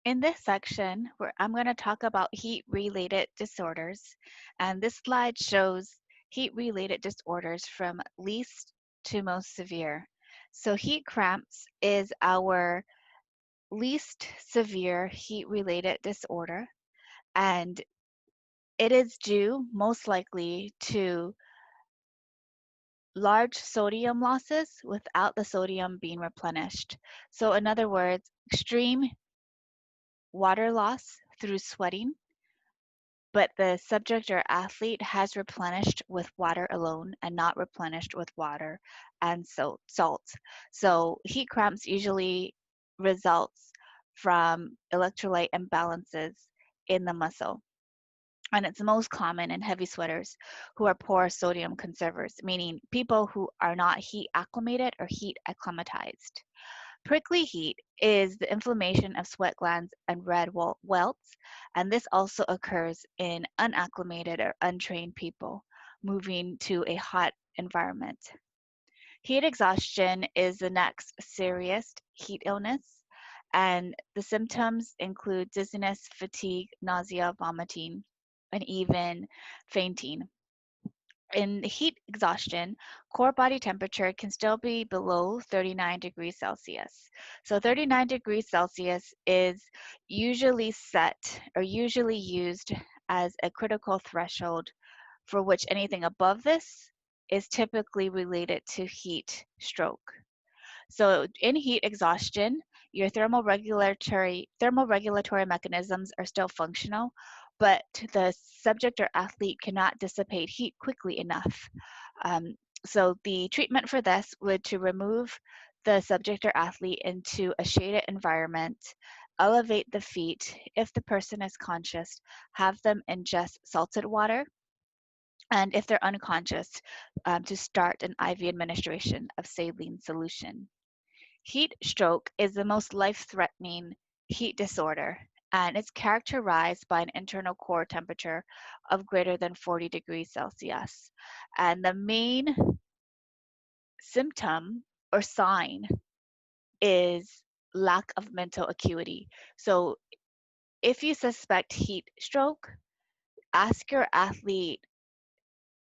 In this section, where I'm going to talk about heat-related disorders, and this slide shows heat-related disorders from least to most severe. So heat cramps is our least severe heat-related disorder, and it is due most likely to large sodium losses without the sodium being replenished. So in other words, extreme water loss through sweating, but the subject or athlete has replenished with water alone and not replenished with water and salt. So heat cramps usually results from electrolyte imbalances in the muscle. And it's most common in heavy sweaters who are poor sodium conservers, meaning people who are not heat acclimated or heat acclimatized. Prickly heat is the inflammation of sweat glands and red welts, and this also occurs in unacclimated or untrained people moving to a hot environment. Heat exhaustion is the next serious heat illness, and the symptoms include dizziness, fatigue, nausea, vomiting, and even fainting. In heat exhaustion, core body temperature can still be below 39 degrees Celsius. So 39 degrees Celsius is usually set or usually used as a critical threshold for which anything above this is typically related to heat stroke. So in heat exhaustion, your thermoregulatory mechanisms are still functional, but the subject or athlete cannot dissipate heat quickly enough. Um, so the treatment for this would to remove the subject or athlete into a shaded environment, elevate the feet if the person is conscious, have them ingest salted water, and if they're unconscious, to start an IV administration of saline solution. Heat stroke is the most life-threatening heat disorder, and it's characterized by an internal core temperature of greater than 40 degrees Celsius. And the main symptom or sign is lack of mental acuity. So if you suspect heat stroke, ask your athlete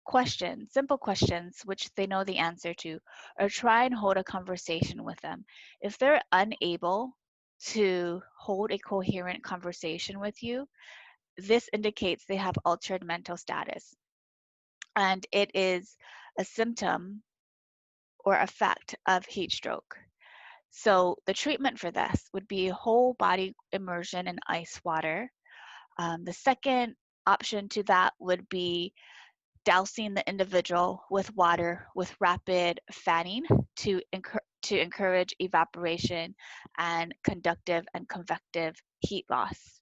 questions, simple questions, which they know the answer to, or try and hold a conversation with them. If they're unable to hold a coherent conversation with you, this indicates they have altered mental status. And it is a symptom or effect of heat stroke. So the treatment for this would be whole body immersion in ice water. The second option to that would be dousing the individual with water with rapid fanning to encourage evaporation and conductive and convective heat loss.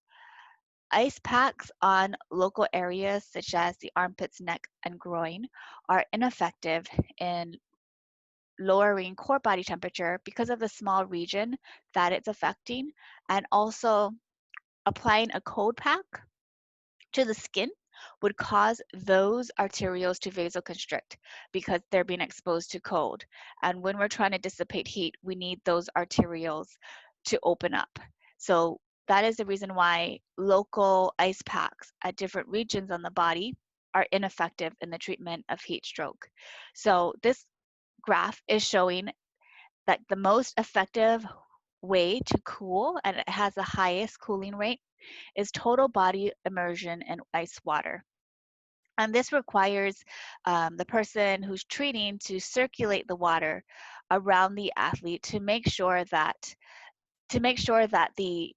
Ice packs on local areas such as the armpits, neck, and groin are ineffective in lowering core body temperature because of the small region that it's affecting, and also applying a cold pack to the skin would cause those arterioles to vasoconstrict because they're being exposed to cold. And when we're trying to dissipate heat, we need those arterioles to open up. So that is the reason why local ice packs at different regions on the body are ineffective in the treatment of heat stroke. So this graph is showing that the most effective way to cool, and it has the highest cooling rate, is total body immersion in ice water. And this requires the person who's treating to circulate the water around the athlete to make sure that the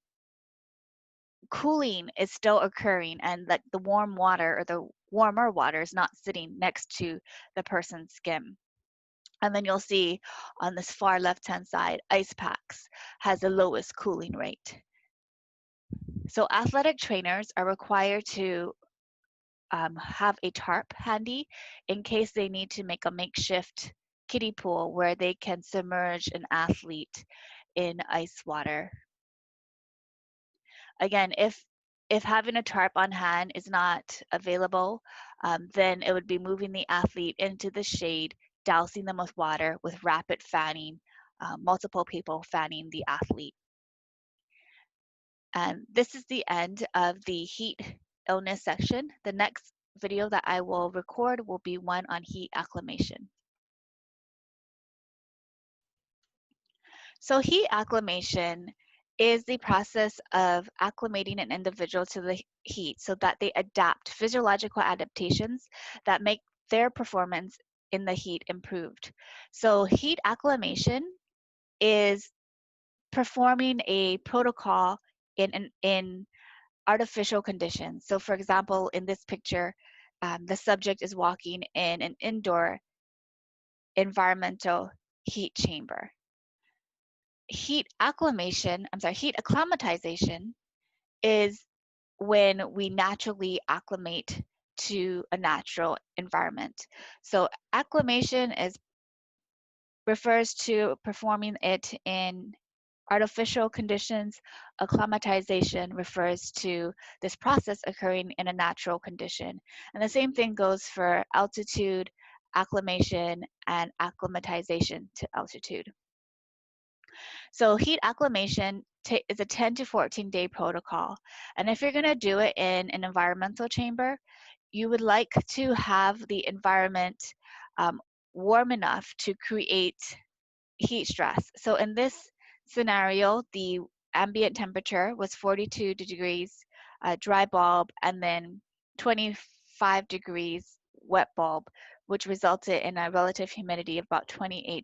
cooling is still occurring and that the warm water or the warmer water is not sitting next to the person's skin. And then you'll see on this far left-hand side, ice packs has the lowest cooling rate. So athletic trainers are required to have a tarp handy in case they need to make a makeshift kiddie pool where they can submerge an athlete in ice water. Again, if having a tarp on hand is not available, then it would be moving the athlete into the shade, dousing them with water with rapid fanning, multiple people fanning the athlete. And this is the end of the heat illness section. The next video that I will record will be one on heat acclimation. So heat acclimation is the process of acclimating an individual to the heat so that they adapt physiological adaptations that make their performance in the heat improved. So heat acclimation is performing a protocol in artificial conditions. So for example, in this picture, the subject is walking in an indoor environmental heat chamber. Heat acclimatization is when we naturally acclimate to a natural environment. So acclimation refers to performing it in artificial conditions. Acclimatization refers to this process occurring in a natural condition. And the same thing goes for altitude, acclimation, and acclimatization to altitude. So heat acclimation is a 10 to 14 day protocol. And if you're going to do it in an environmental chamber, you would like to have the environment warm enough to create heat stress. So in this scenario, the ambient temperature was 42 degrees dry bulb and then 25 degrees wet bulb, which resulted in a relative humidity of about 28%.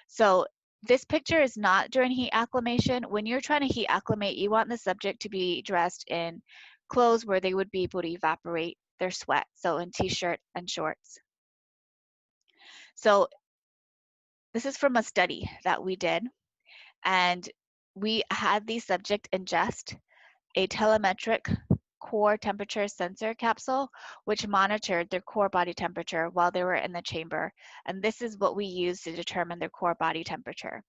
So this picture is not during heat acclimation. When you're trying to heat acclimate, you want the subject to be dressed in clothes where they would be able to evaporate their sweat, so in t-shirt and shorts. So this is from a study that we did, and we had the subject ingest a telemetric core temperature sensor capsule, which monitored their core body temperature while they were in the chamber. And this is what we used to determine their core body temperature.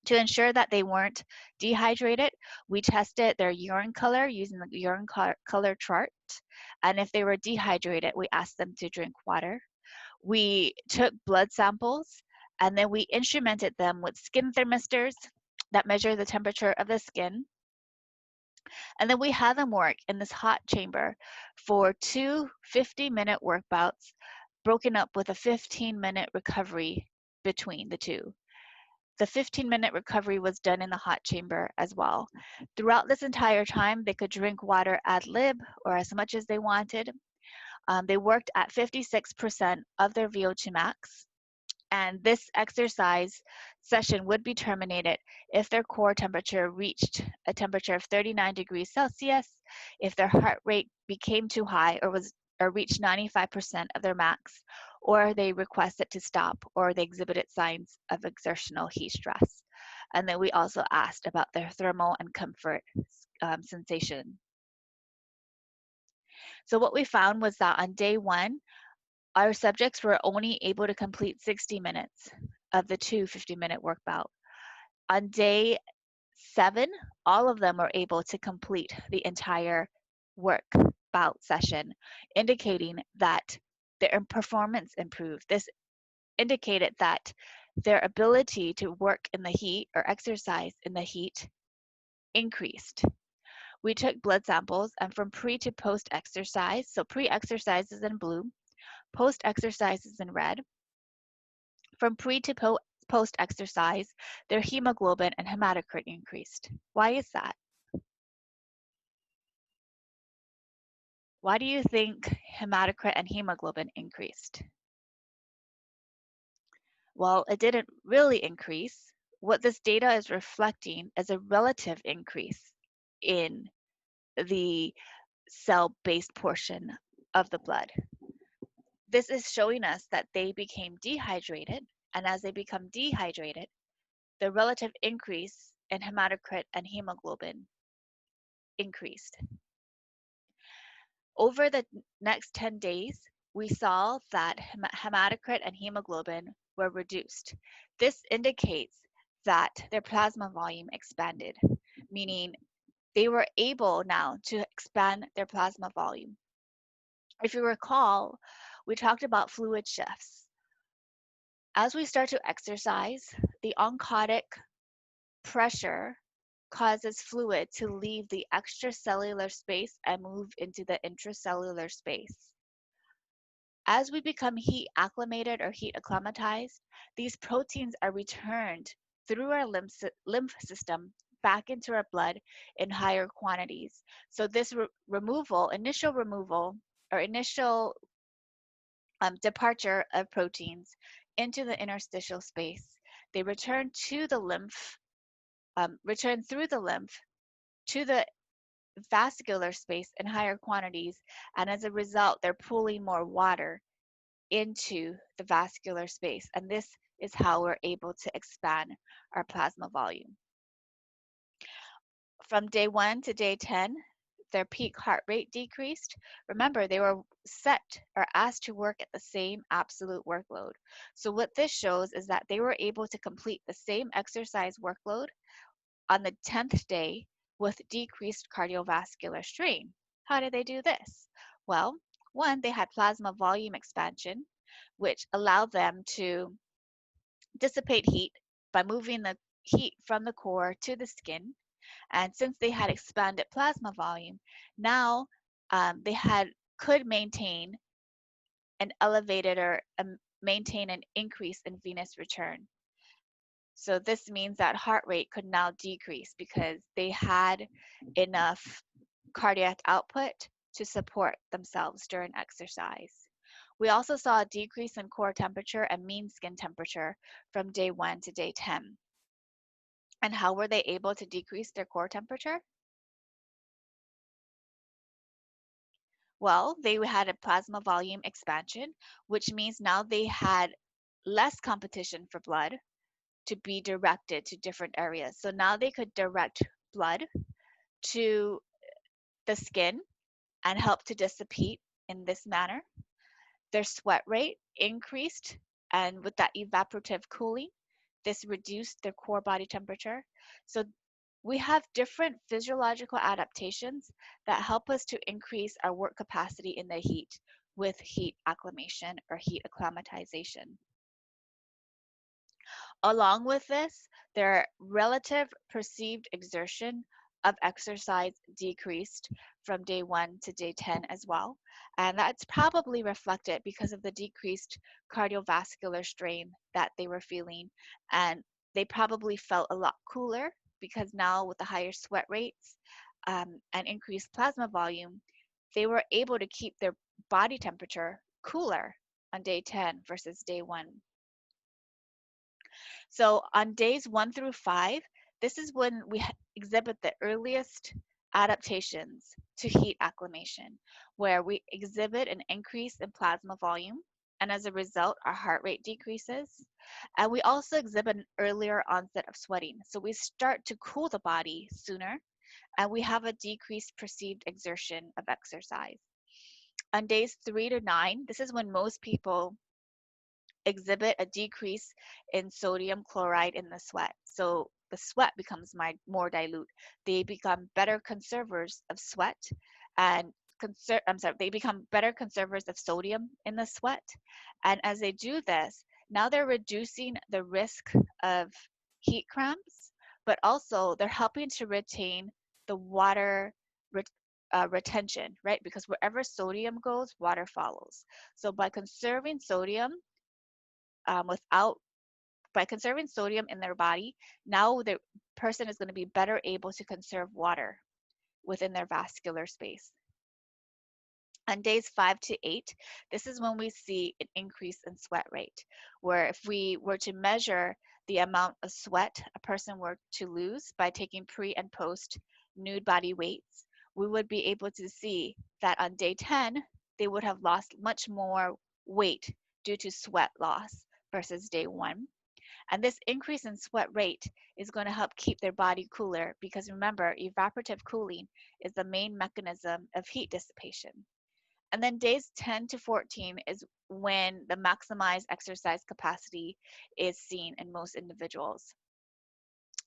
To ensure that they weren't dehydrated, we tested their urine color using the urine color chart. And if they were dehydrated, we asked them to drink water. We took blood samples and then we instrumented them with skin thermistors that measure the temperature of the skin. And then we had them work in this hot chamber for 2 50-minute work bouts, broken up with a 15-minute recovery between the two. The 15-minute recovery was done in the hot chamber as well. Throughout this entire time, they could drink water ad lib or as much as they wanted. They worked at 56% of their VO2 max. And this exercise session would be terminated if their core temperature reached a temperature of 39 degrees Celsius, if their heart rate became too high or reached 95% of their max, or they requested to stop, or they exhibited signs of exertional heat stress. And then we also asked about their thermal and comfort sensation. So what we found was that on day 1, our subjects were only able to complete 60 minutes of the 2 50-minute work bout. On day 7, all of them were able to complete the entire work bout session, indicating that their performance improved. This indicated that their ability to work in the heat or exercise in the heat increased. We took blood samples and from pre to post exercise, so pre-exercise is in blue, post-exercise is in red. From pre to post-exercise, their hemoglobin and hematocrit increased. Why is that? Why do you think hematocrit and hemoglobin increased? Well, it didn't really increase. What this data is reflecting is a relative increase in the cell-based portion of the blood. This is showing us that they became dehydrated, and as they become dehydrated, the relative increase in hematocrit and hemoglobin increased. Over the next 10 days, we saw that hematocrit and hemoglobin were reduced. This indicates that their plasma volume expanded, meaning they were able now to expand their plasma volume. If you recall, we talked about fluid shifts. As we start to exercise, the oncotic pressure causes fluid to leave the extracellular space and move into the intracellular space. As we become heat acclimated or heat acclimatized, these proteins are returned through our lymph system back into our blood in higher quantities. So this initial removal or initial departure of proteins into the interstitial space, they return to the lymph, return through the lymph to the vascular space in higher quantities, and as a result, they're pulling more water into the vascular space. And this is how we're able to expand our plasma volume. From day 1 to day 10, their peak heart rate decreased. Remember, they were set or asked to work at the same absolute workload. So what this shows is that they were able to complete the same exercise workload on the 10th day with decreased cardiovascular strain. How did they do this? Well, one, they had plasma volume expansion, which allowed them to dissipate heat by moving the heat from the core to the skin. And since they had expanded plasma volume, now they could maintain an elevated or maintain an increase in venous return. So this means that heart rate could now decrease because they had enough cardiac output to support themselves during exercise. We also saw a decrease in core temperature and mean skin temperature from day 1 to day 10. And how were they able to decrease their core temperature? Well, they had a plasma volume expansion, which means now they had less competition for blood to be directed to different areas. So now they could direct blood to the skin and help to dissipate in this manner. Their sweat rate increased, and with that evaporative cooling, this reduced their core body temperature. So we have different physiological adaptations that help us to increase our work capacity in the heat with heat acclimation or heat acclimatization. Along with this, their relative perceived exertion of exercise decreased from day 1 to day 10 as well. And that's probably reflected because of the decreased cardiovascular strain that they were feeling. And they probably felt a lot cooler because now with the higher sweat rates and increased plasma volume, they were able to keep their body temperature cooler on day 10 versus day 1. So on days 1 through 5, this is when we exhibit the earliest adaptations to heat acclimation, where we exhibit an increase in plasma volume, and as a result, our heart rate decreases. And we also exhibit an earlier onset of sweating. So we start to cool the body sooner, and we have a decreased perceived exertion of exercise. On days 3 to 9, this is when most people exhibit a decrease in sodium chloride in the sweat. So the sweat becomes more dilute. They become better conservers of sweat and they become better conservers of sodium in the sweat. And as they do this, now they're reducing the risk of heat cramps, but also they're helping to retain the water retention, right? Because wherever sodium goes, water follows. So by conserving sodium, without by conserving sodium in their body, now the person is going to be better able to conserve water within their vascular space. On days 5 to 8, this is when we see an increase in sweat rate, where if we were to measure the amount of sweat a person were to lose by taking pre and post nude body weights, we would be able to see that on day 10, they would have lost much more weight due to sweat loss versus day 1. And this increase in sweat rate is going to help keep their body cooler because remember, evaporative cooling is the main mechanism of heat dissipation. And then days 10 to 14 is when the maximized exercise capacity is seen in most individuals.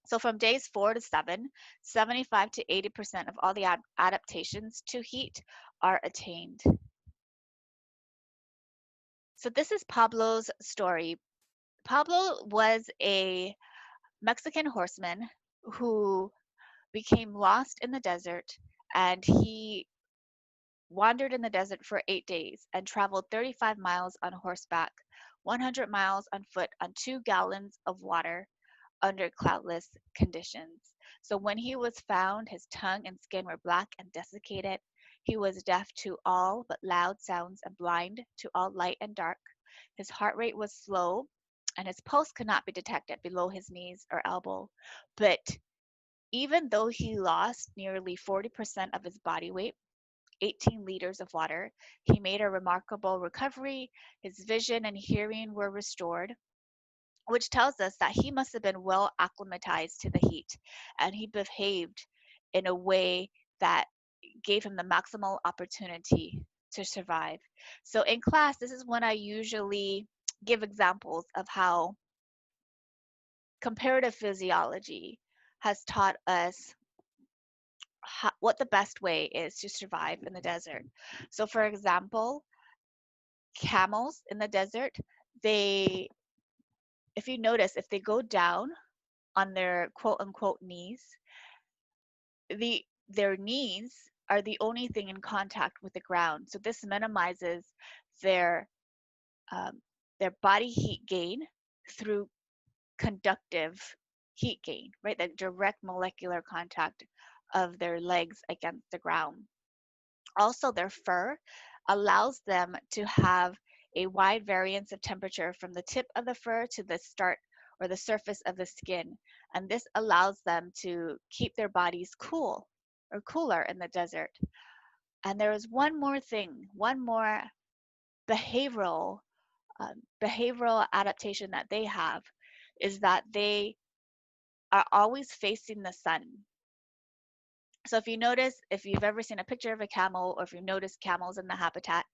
So from days 4 to 7, 75 to 80% of all the adaptations to heat are attained. So this is Pablo's story. Pablo was a Mexican horseman who became lost in the desert, and he wandered in the desert for 8 days and traveled 35 miles on horseback, 100 miles on foot on 2 gallons of water under cloudless conditions. So when he was found, his tongue and skin were black and desiccated. He was deaf to all but loud sounds and blind to all light and dark. His heart rate was slow, and his pulse could not be detected below his knees or elbow. But even though he lost nearly 40% of his body weight, 18 liters of water, he made a remarkable recovery. His vision and hearing were restored, which tells us that he must have been well acclimatized to the heat, and he behaved in a way that gave him the maximal opportunity to survive. So in class, this is when I usually give examples of how comparative physiology has taught us what the best way is to survive in the desert. So for example, camels in the desert, they, if you notice, if they go down on their quote unquote knees, their knees are the only thing in contact with the ground. So this minimizes their um, their body heat gain through conductive heat gain, right? The direct molecular contact of their legs against the ground. Also, their fur allows them to have a wide variance of temperature from the tip of the fur to the start or the surface of the skin. And this allows them to keep their bodies cool or cooler in the desert. And there is one more thing, one more behavioral behavioral adaptation that they have is that they are always facing the sun. So if you notice, if you've ever seen a picture of a camel, or if you've noticed camels in the habitat,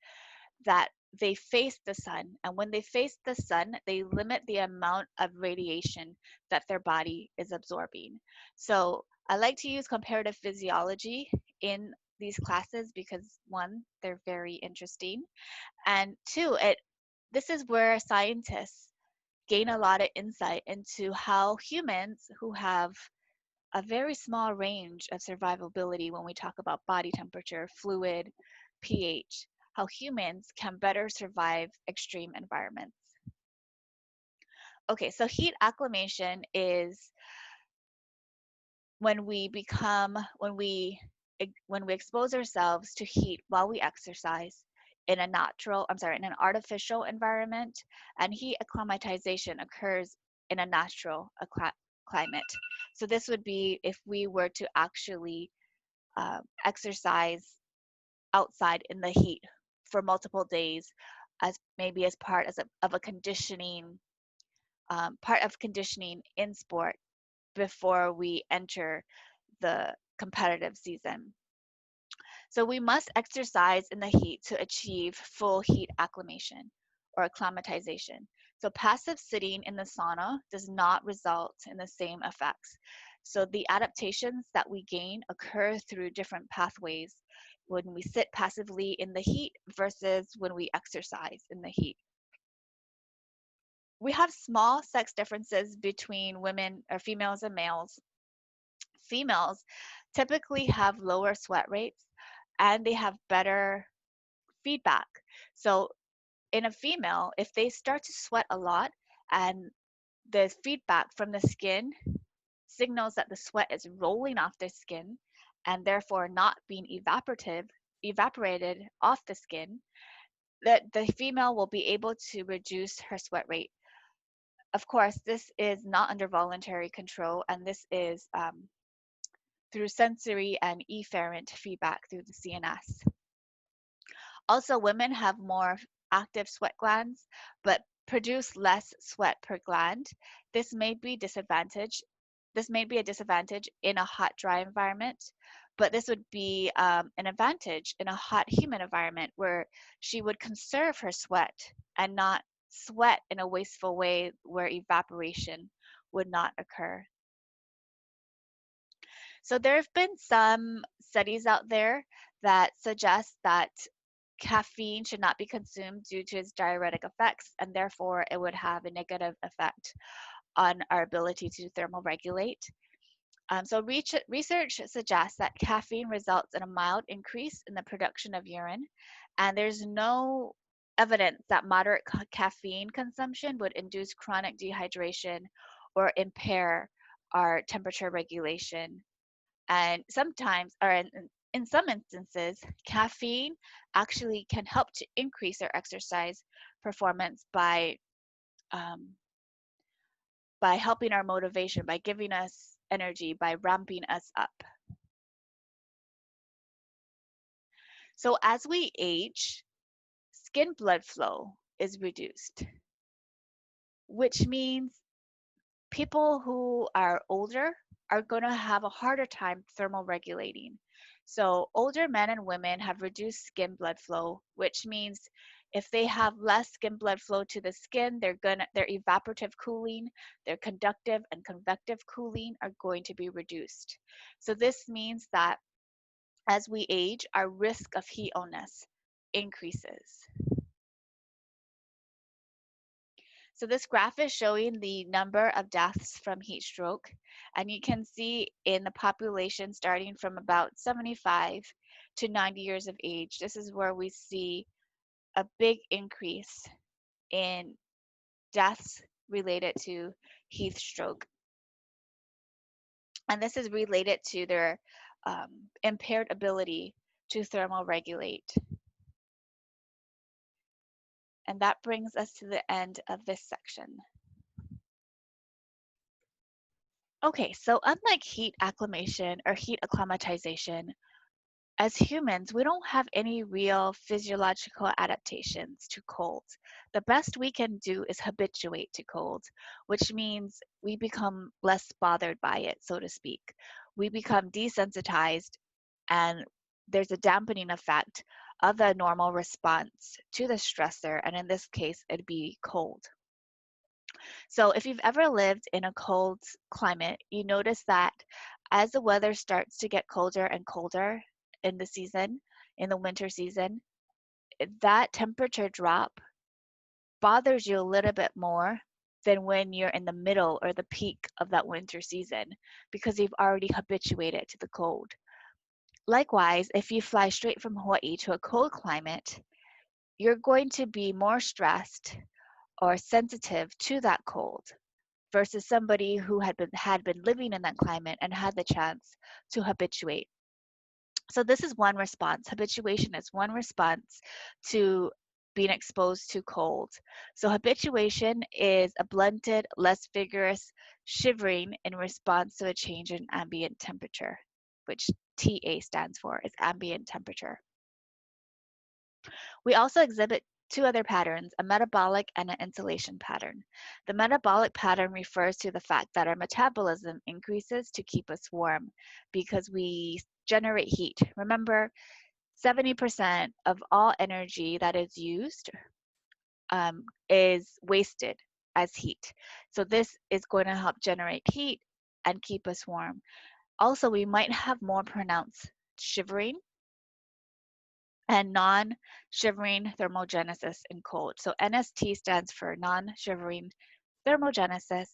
that they face the sun. And when they face the sun, they limit the amount of radiation that their body is absorbing. So I like to use comparative physiology in these classes because one, they're very interesting, and two, this is where scientists gain a lot of insight into how humans who have a very small range of survivability when we talk about body temperature, fluid, pH, how humans can better survive extreme environments. Okay, so heat acclimation is when we become, when we expose ourselves to heat while we exercise in a natural, I'm sorry, in an artificial environment, and heat acclimatization occurs in a natural climate. So this would be if we were to actually exercise outside in the heat for multiple days, as maybe as part of a conditioning, part of conditioning in sport before we enter the competitive season. So we must exercise in the heat to achieve full heat acclimation or acclimatization. So passive sitting in the sauna does not result in the same effects. So the adaptations that we gain occur through different pathways when we sit passively in the heat versus when we exercise in the heat. We have small sex differences between women or females and males. Females typically have lower sweat rates and they have better feedback. So in a female, if they start to sweat a lot and the feedback from the skin signals that the sweat is rolling off their skin and therefore not being evaporated off the skin, that the female will be able to reduce her sweat rate. Of course, this is not under voluntary control, and this is through sensory and efferent feedback through the CNS. Also, women have more active sweat glands, but produce less sweat per gland. This may be disadvantage. This may be a disadvantage in a hot, dry environment, but this would be an advantage in a hot, humid environment where she would conserve her sweat and not sweat in a wasteful way where evaporation would not occur. So there have been some studies out there that suggest that caffeine should not be consumed due to its diuretic effects, and therefore it would have a negative effect on our ability to thermoregulate. So research suggests that caffeine results in a mild increase in the production of urine, and there's no evidence that moderate caffeine consumption would induce chronic dehydration or impair our temperature regulation. And sometimes, or in some instances, caffeine actually can help to increase our exercise performance um, by helping our motivation, by giving us energy, by ramping us up. So as we age, skin blood flow is reduced, which means people who are older are going to have a harder time thermoregulating. So older men and women have reduced skin blood flow, which means if they have less skin blood flow to the skin, their evaporative cooling, their conductive and convective cooling are going to be reduced. So this means that as we age, our risk of heat illness increases. So this graph is showing the number of deaths from heat stroke, and you can see in the population starting from about 75 to 90 years of age, this is where we see a big increase in deaths related to heat stroke. And this is related to their impaired ability to thermoregulate. And that brings us to the end of this section. Okay, so unlike heat acclimation or heat acclimatization, as humans, we don't have any real physiological adaptations to cold. The best we can do is habituate to cold, which means we become less bothered by it, so to speak. We become desensitized, and there's a dampening effect of the normal response to the stressor, and in this case, it'd be cold. So if you've ever lived in a cold climate, you notice that as the weather starts to get colder and colder in the season, in the winter season, that temperature drop bothers you a little bit more than when you're in the middle or the peak of that winter season because you've already habituated to the cold. Likewise, if you fly straight from Hawaii to a cold climate, you're going to be more stressed or sensitive to that cold versus somebody who had been living in that climate and had the chance to habituate. So this is one response. Habituation is one response to being exposed to cold. So habituation is a blunted, less vigorous shivering in response to a change in ambient temperature, which TA stands for, is ambient temperature. We also exhibit two other patterns, a metabolic and an insulation pattern. The metabolic pattern refers to the fact that our metabolism increases to keep us warm because we generate heat. Remember, 70% of all energy that is used is wasted as heat. So this is going to help generate heat and keep us warm. Also, we might have more pronounced shivering and non-shivering thermogenesis in cold. So NST stands for non-shivering thermogenesis.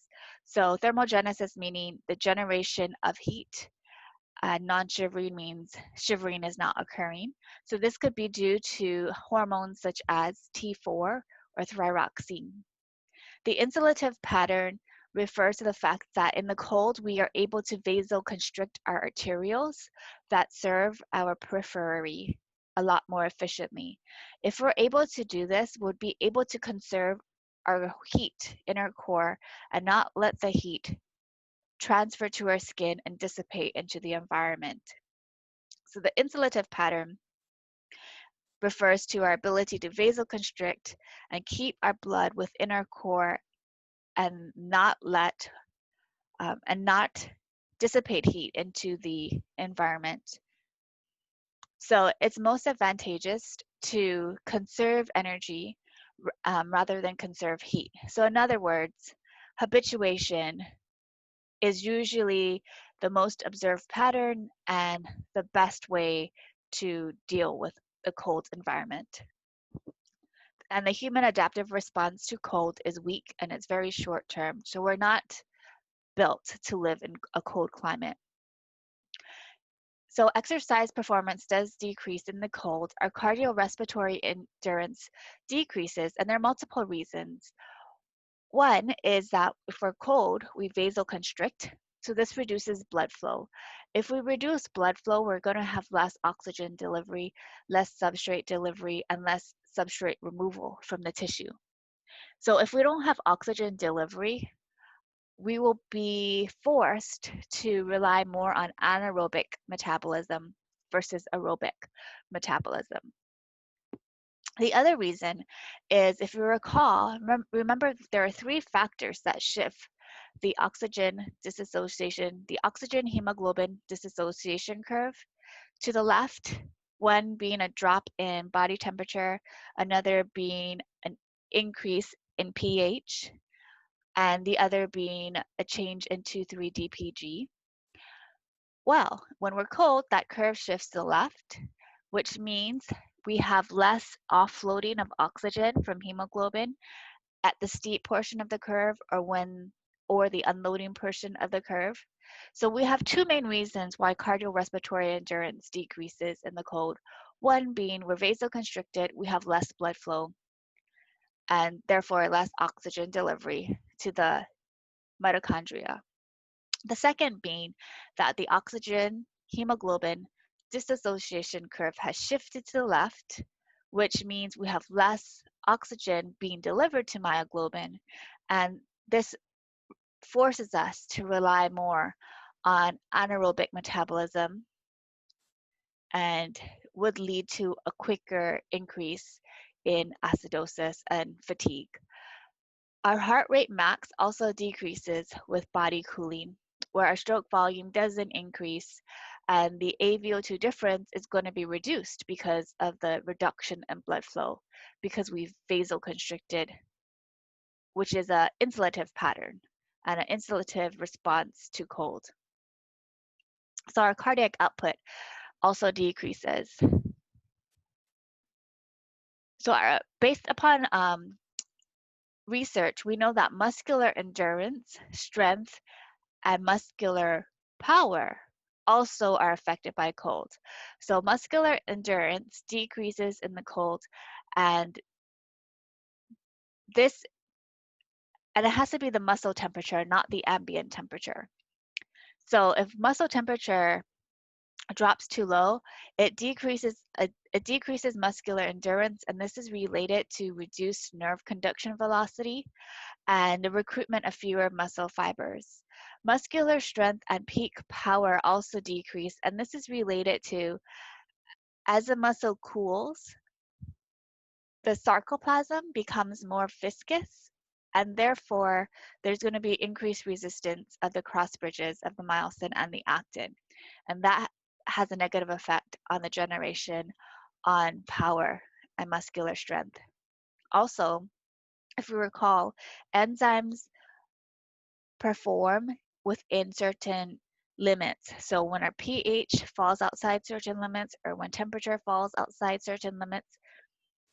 So thermogenesis meaning the generation of heat. Non-shivering means shivering is not occurring. So this could be due to hormones such as T4 or thyroxine. The insulative pattern refers to the fact that in the cold, we are able to vasoconstrict our arterioles that serve our periphery a lot more efficiently. If we're able to do this, we'll be able to conserve our heat in our core and not let the heat transfer to our skin and dissipate into the environment. So the insulative pattern refers to our ability to vasoconstrict and keep our blood within our core and not dissipate heat into the environment. So it's most advantageous to conserve energy rather than conserve heat. So in other words, habituation is usually the most observed pattern and the best way to deal with a cold environment. And the human adaptive response to cold is weak and it's very short term. So we're not built to live in a cold climate. So exercise performance does decrease in the cold. Our cardiorespiratory endurance decreases, and there are multiple reasons. One is that if we're cold, we vasoconstrict, so this reduces blood flow. If we reduce blood flow, we're going to have less oxygen delivery, less substrate delivery, and less substrate removal from the tissue. So if we don't have oxygen delivery, we will be forced to rely more on anaerobic metabolism versus aerobic metabolism. The other reason is, if you recall, remember there are three factors that shift the oxygen hemoglobin dissociation curve to the left, one being a drop in body temperature, another being an increase in pH, and the other being a change in 2,3-DPG. Well, when we're cold, that curve shifts to the left, which means we have less offloading of oxygen from hemoglobin at the steep portion of the curve or the unloading portion of the curve. So we have two main reasons why cardiorespiratory endurance decreases in the cold. One being we're vasoconstricted, we have less blood flow, and therefore less oxygen delivery to the mitochondria. The second being that the oxygen hemoglobin dissociation curve has shifted to the left, which means we have less oxygen being delivered to myoglobin, and this forces us to rely more on anaerobic metabolism and would lead to a quicker increase in acidosis and fatigue. Our heart rate max also decreases with body cooling, where our stroke volume doesn't increase, and the AVO2 difference is going to be reduced because of the reduction in blood flow, because we've vasoconstricted, which is an insulative pattern and an insulative response to cold. So our cardiac output also decreases. So based upon research, we know that muscular endurance, strength, and muscular power also are affected by cold. So muscular endurance decreases in the cold, and it has to be the muscle temperature, not the ambient temperature. So if muscle temperature drops too low, it decreases muscular endurance, and this is related to reduced nerve conduction velocity and the recruitment of fewer muscle fibers. Muscular strength and peak power also decrease, and this is related to, as the muscle cools, the sarcoplasm becomes more viscous, and therefore there's going to be increased resistance of the cross bridges of the myosin and the actin, and that has a negative effect on the generation on power and muscular strength. Also, if you recall, enzymes perform within certain limits. So when our pH falls outside certain limits, or when temperature falls outside certain limits,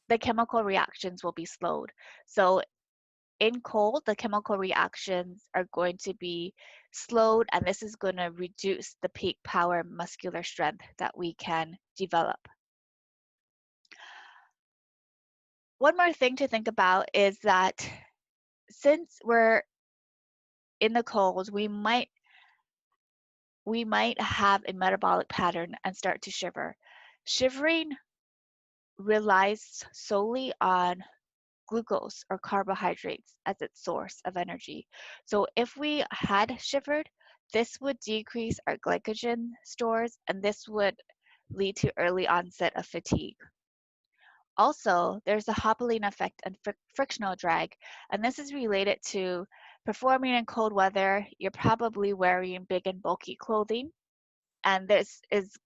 the chemical reactions will be slowed. So in cold, the chemical reactions are going to be slowed, and this is going to reduce the peak power muscular strength that we can develop. One more thing to think about is that since we're in the cold, we might have a metabolic pattern and start to shiver. Shivering relies solely on glucose or carbohydrates as its source of energy. So if we had shivered, this would decrease our glycogen stores, and this would lead to early onset of fatigue. Also, there's a hobbling effect and frictional drag, and this is related to performing in cold weather. You're probably wearing big and bulky clothing, and this is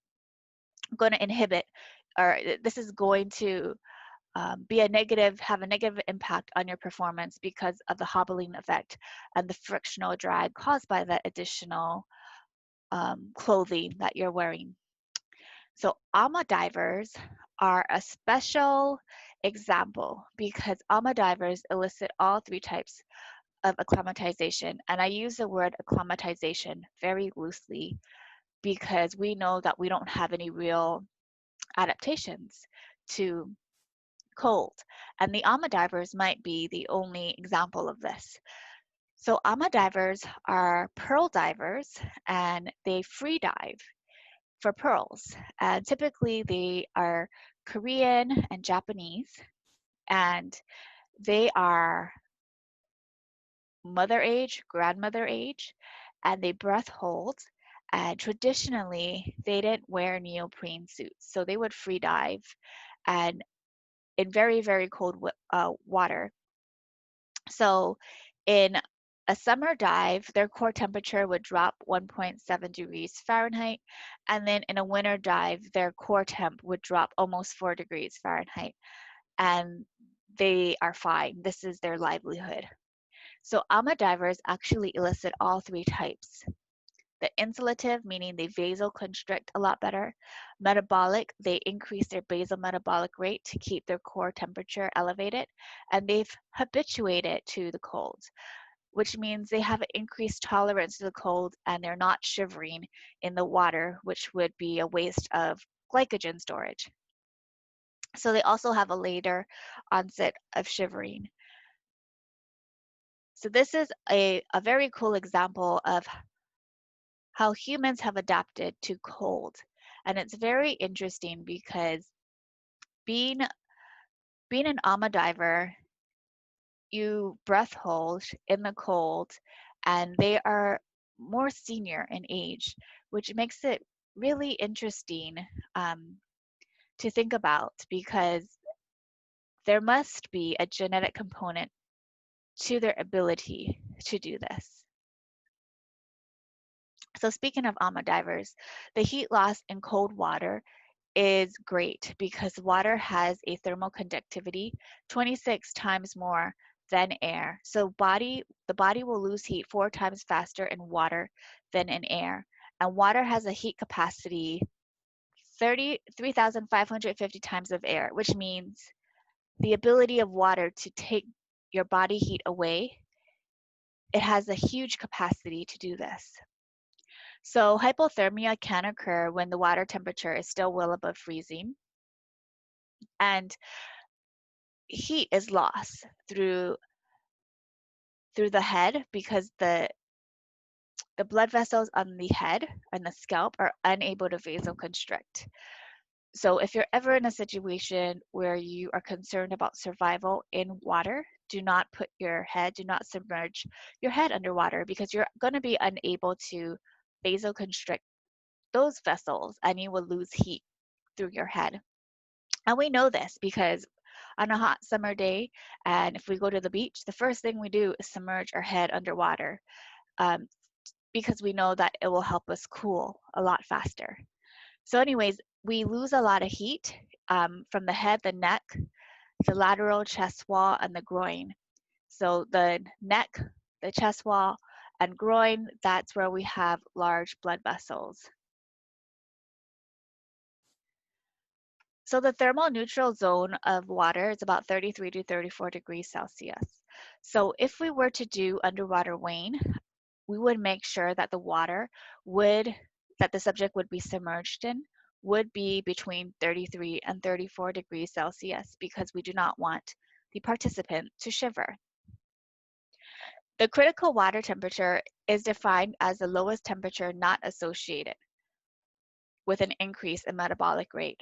going to inhibit, or this is going to have a negative impact on your performance because of the hobbling effect and the frictional drag caused by that additional clothing that you're wearing. So AMA divers are a special example because AMA divers elicit all three types of acclimatization, and I use the word acclimatization very loosely because we know that we don't have any real adaptations to cold. And the AMA divers might be the only example of this. So AMA divers are pearl divers, and they free dive for pearls. And typically they are Korean and Japanese, and they are mother age, grandmother age, and they breath hold. And traditionally, they didn't wear neoprene suits, so they would free dive and in very, very cold water. So in a summer dive, their core temperature would drop 1.7 degrees Fahrenheit, and then in a winter dive, their core temp would drop almost 4 degrees Fahrenheit, and they are fine. This is their livelihood. So AMA divers actually elicit all three types. The insulative, meaning they vasoconstrict a lot better. Metabolic, they increase their basal metabolic rate to keep their core temperature elevated. And they've habituated to the cold, which means they have an increased tolerance to the cold and they're not shivering in the water, which would be a waste of glycogen storage. So they also have a later onset of shivering. So this is a very cool example of how humans have adapted to cold. And it's very interesting because being an AMA diver, you breath hold in the cold, and they are more senior in age, which makes it really interesting to think about, because there must be a genetic component to their ability to do this. So speaking of AMA divers, the heat loss in cold water is great because water has a thermal conductivity 26 times more than air. So the body will lose heat 4 times faster in water than in air. And water has a heat capacity 33,550 times of air, which means the ability of water to take your body heat away, it has a huge capacity to do this. So hypothermia can occur when the water temperature is still well above freezing, and heat is lost through the head because the blood vessels on the head and the scalp are unable to vasoconstrict. So if you're ever in a situation where you are concerned about survival in water, do not submerge your head underwater, because you're going to be unable to vasoconstrict those vessels and you will lose heat through your head. And we know this because on a hot summer day, and if we go to the beach, the first thing we do is submerge our head underwater, because we know that it will help us cool a lot faster. So anyways, we lose a lot of heat from the head, the neck, the lateral chest wall, and the groin. So the neck, the chest wall, and groin, that's where we have large blood vessels. So the thermal neutral zone of water is about 33 to 34 degrees Celsius. So if we were to do underwater weighing, we would make sure that the water that the subject would be submerged in would be between 33 and 34 degrees Celsius, because we do not want the participant to shiver. The critical water temperature is defined as the lowest temperature not associated with an increase in metabolic rate.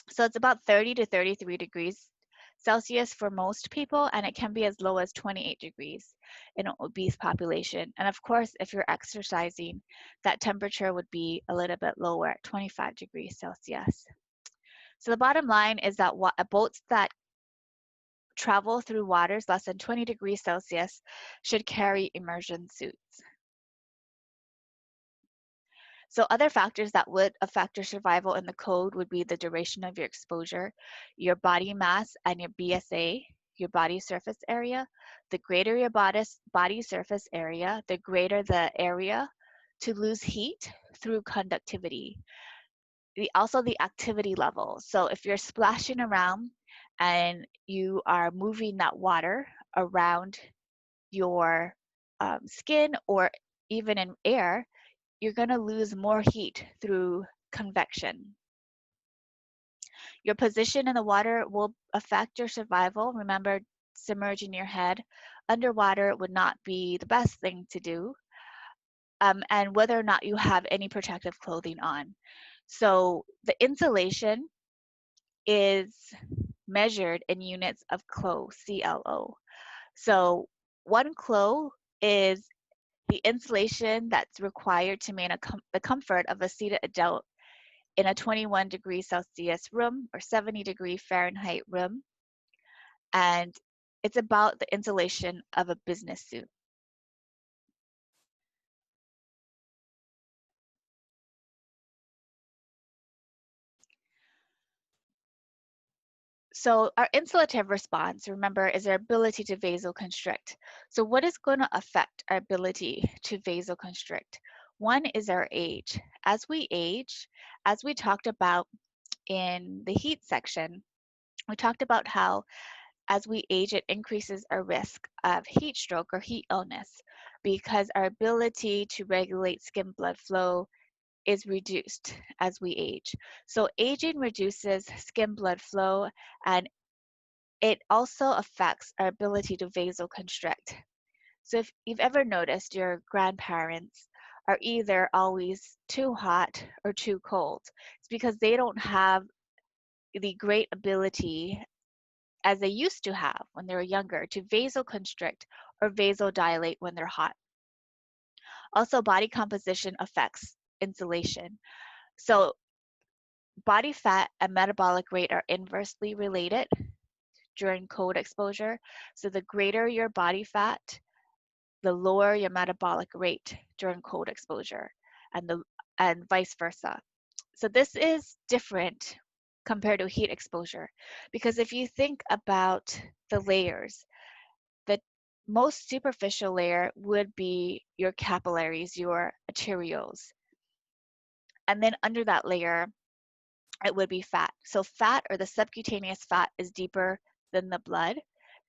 So it's about 30 to 33 degrees Celsius for most people, and it can be as low as 28 degrees in an obese population. And of course, if you're exercising, that temperature would be a little bit lower at 25 degrees Celsius. So the bottom line is that boats that travel through waters less than 20 degrees Celsius should carry immersion suits. So other factors that would affect your survival in the cold would be the duration of your exposure, your body mass, and your BSA, your body surface area. The greater your body surface area, the greater the area to lose heat through conductivity. Also the activity level. So if you're splashing around and you are moving that water around your skin or even in air, you're going to lose more heat through convection. Your position in the water will affect your survival. Remember, submerging your head underwater would not be the best thing to do, and whether or not you have any protective clothing on. So the insulation is measured in units of clo, CLO. So 1 clo is the insulation that's required to maintain the comfort of a seated adult in a 21 degrees Celsius room or 70-degree Fahrenheit room. And it's about the insulation of a business suit. So our insulative response, remember, is our ability to vasoconstrict. So what is going to affect our ability to vasoconstrict? One is our age. As we age, as we talked about in the heat section, we talked about how as we age, it increases our risk of heat stroke or heat illness because our ability to regulate skin blood flow is reduced as we age. So aging reduces skin blood flow, and it also affects our ability to vasoconstrict. So if you've ever noticed your grandparents are either always too hot or too cold, it's because they don't have the great ability as they used to have when they were younger to vasoconstrict or vasodilate when they're hot. Also, body composition affects insulation. So body fat and metabolic rate are inversely related during cold exposure. So the greater your body fat, the lower your metabolic rate during cold exposure, and vice versa. So this is different compared to heat exposure, because if you think about the layers, the most superficial layer would be your capillaries, your arterioles. And then under that layer, it would be fat. So fat, or the subcutaneous fat, is deeper than the blood.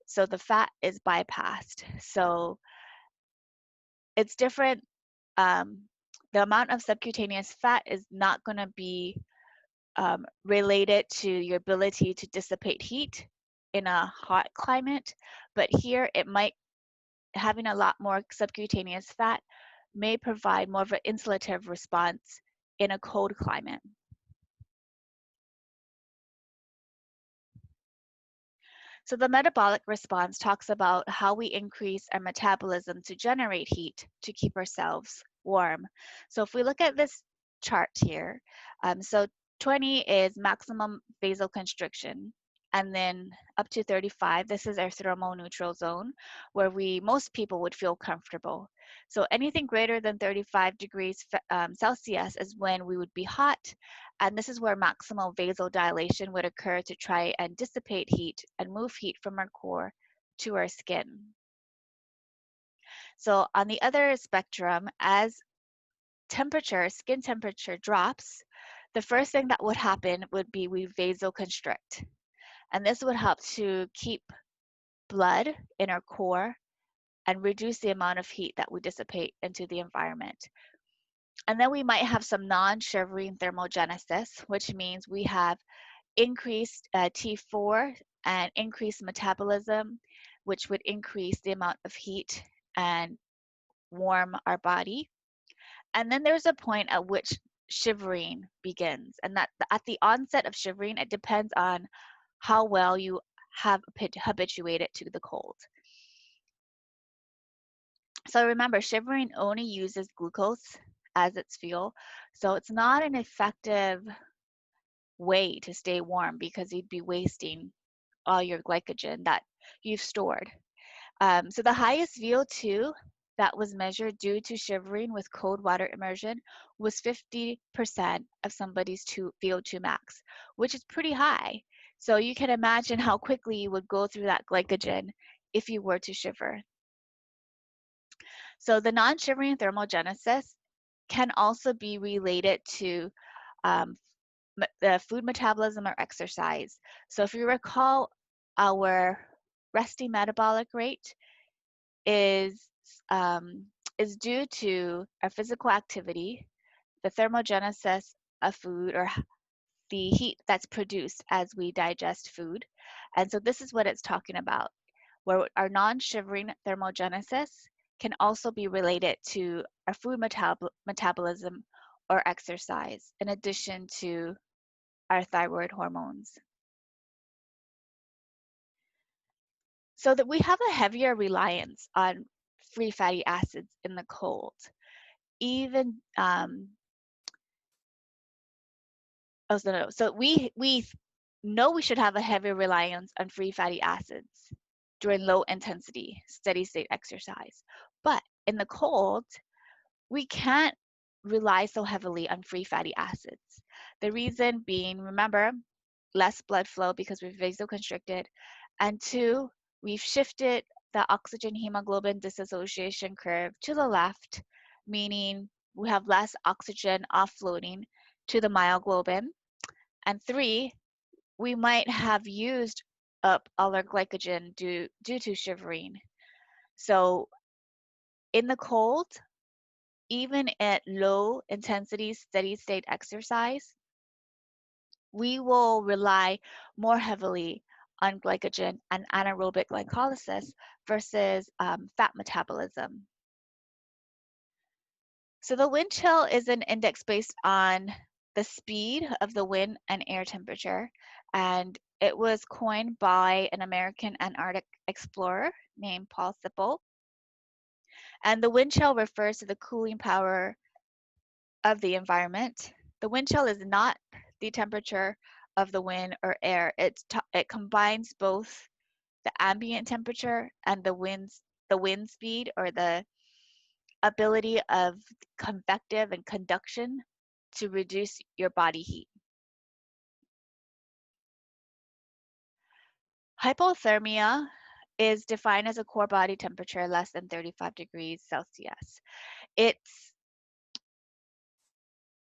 So the fat is bypassed. So it's different. The amount of subcutaneous fat is not going to be related to your ability to dissipate heat in a hot climate, but here it might, having a lot more subcutaneous fat may provide more of an insulative response in a cold climate. So the metabolic response talks about how we increase our metabolism to generate heat to keep ourselves warm. So if we look at this chart here, so 20 is maximum vasoconstriction, and then up to 35, this is our thermoneutral zone, where most people would feel comfortable. So anything greater than 35 degrees Celsius is when we would be hot, and this is where maximal vasodilation would occur to try and dissipate heat and move heat from our core to our skin. So on the other spectrum, as skin temperature drops, the first thing that would happen would be we vasoconstrict. And this would help to keep blood in our core and reduce the amount of heat that we dissipate into the environment. And then we might have some non-shivering thermogenesis, which means we have increased T4 and increased metabolism, which would increase the amount of heat and warm our body. And then there's a point at which shivering begins. And that at the onset of shivering, it depends on how well you have habituated to the cold. So remember, shivering only uses glucose as its fuel. So it's not an effective way to stay warm because you'd be wasting all your glycogen that you've stored. So the highest VO2 that was measured due to shivering with cold water immersion was 50% of somebody's VO2 max, which is pretty high. So you can imagine how quickly you would go through that glycogen if you were to shiver. So the non-shivering thermogenesis can also be related to the food metabolism or exercise. So if you recall, our resting metabolic rate is is due to our physical activity, the thermogenesis of food, or the heat that's produced as we digest food. And so this is what it's talking about, where our non-shivering thermogenesis can also be related to our food metabolism or exercise, in addition to our thyroid hormones. So that we have a heavier reliance on free fatty acids in the cold. Even so we know we should have a heavy reliance on free fatty acids during low intensity, steady state exercise. But in the cold, we can't rely so heavily on free fatty acids. The reason being, remember, less blood flow because we're vasoconstricted. And two, we've shifted the oxygen hemoglobin dissociation curve to the left, meaning we have less oxygen offloading to the myoglobin. And three, we might have used up all our glycogen due to shivering. So in the cold, even at low intensity steady state exercise, we will rely more heavily on glycogen and anaerobic glycolysis versus fat metabolism. So the wind chill is an index based on the speed of the wind and air temperature, and it was coined by an American Antarctic explorer named Paul Sipple. And the wind chill refers to the cooling power of the environment. The wind chill is not the temperature of the wind or air. It combines both the ambient temperature and the wind speed, or the ability of convective and conduction to reduce your body heat. Hypothermia is defined as a core body temperature less than 35 degrees Celsius. It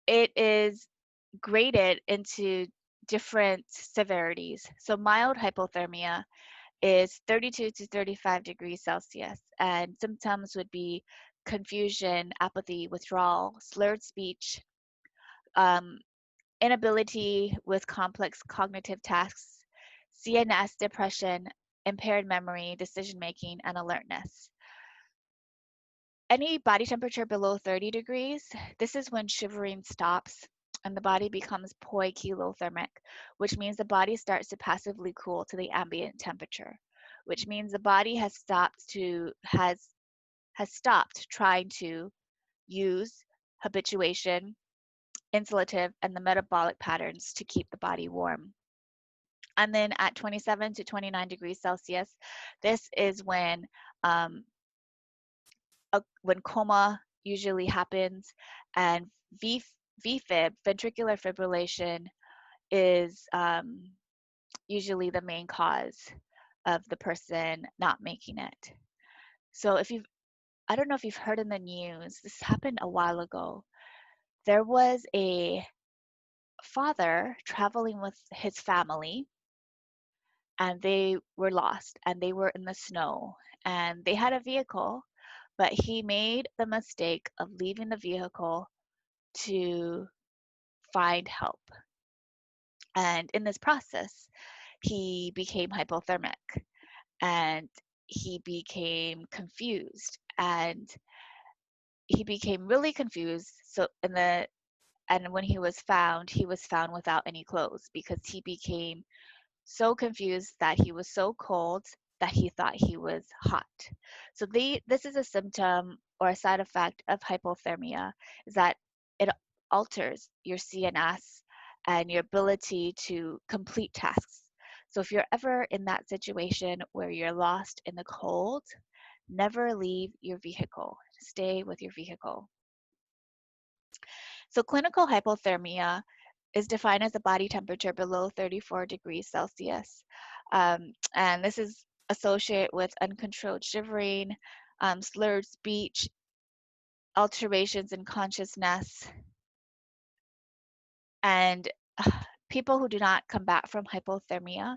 is graded into different severities. So mild hypothermia is 32 to 35 degrees Celsius, and symptoms would be confusion, apathy, withdrawal, slurred speech, inability with complex cognitive tasks, CNS depression, impaired memory, decision making, and alertness. Any body temperature below 30 degrees, this is when shivering stops and the body becomes poikilothermic, which means the body starts to passively cool to the ambient temperature, which means the body has stopped trying to use habituation, insulative, and the metabolic patterns to keep the body warm. And then at 27 to 29 degrees Celsius, this is when coma usually happens, and VFib, ventricular fibrillation, is usually the main cause of the person not making it. So I don't know if you've heard in the news, this happened a while ago. There was a father traveling with his family, and they were lost, and they were in the snow, and they had a vehicle, but he made the mistake of leaving the vehicle to find help. And in this process, he became hypothermic, and he became confused, and he became really confused. So and when he was found without any clothes, because he became so confused that he was so cold that he thought he was hot. So this is a symptom or a side effect of hypothermia, is that it alters your CNS and your ability to complete tasks. So if you're ever in that situation where you're lost in the cold, never leave your vehicle. Stay with your vehicle. So clinical hypothermia is defined as a body temperature below 34 degrees Celsius. And this is associated with uncontrolled shivering, slurred speech, alterations in consciousness, and people who do not come back from hypothermia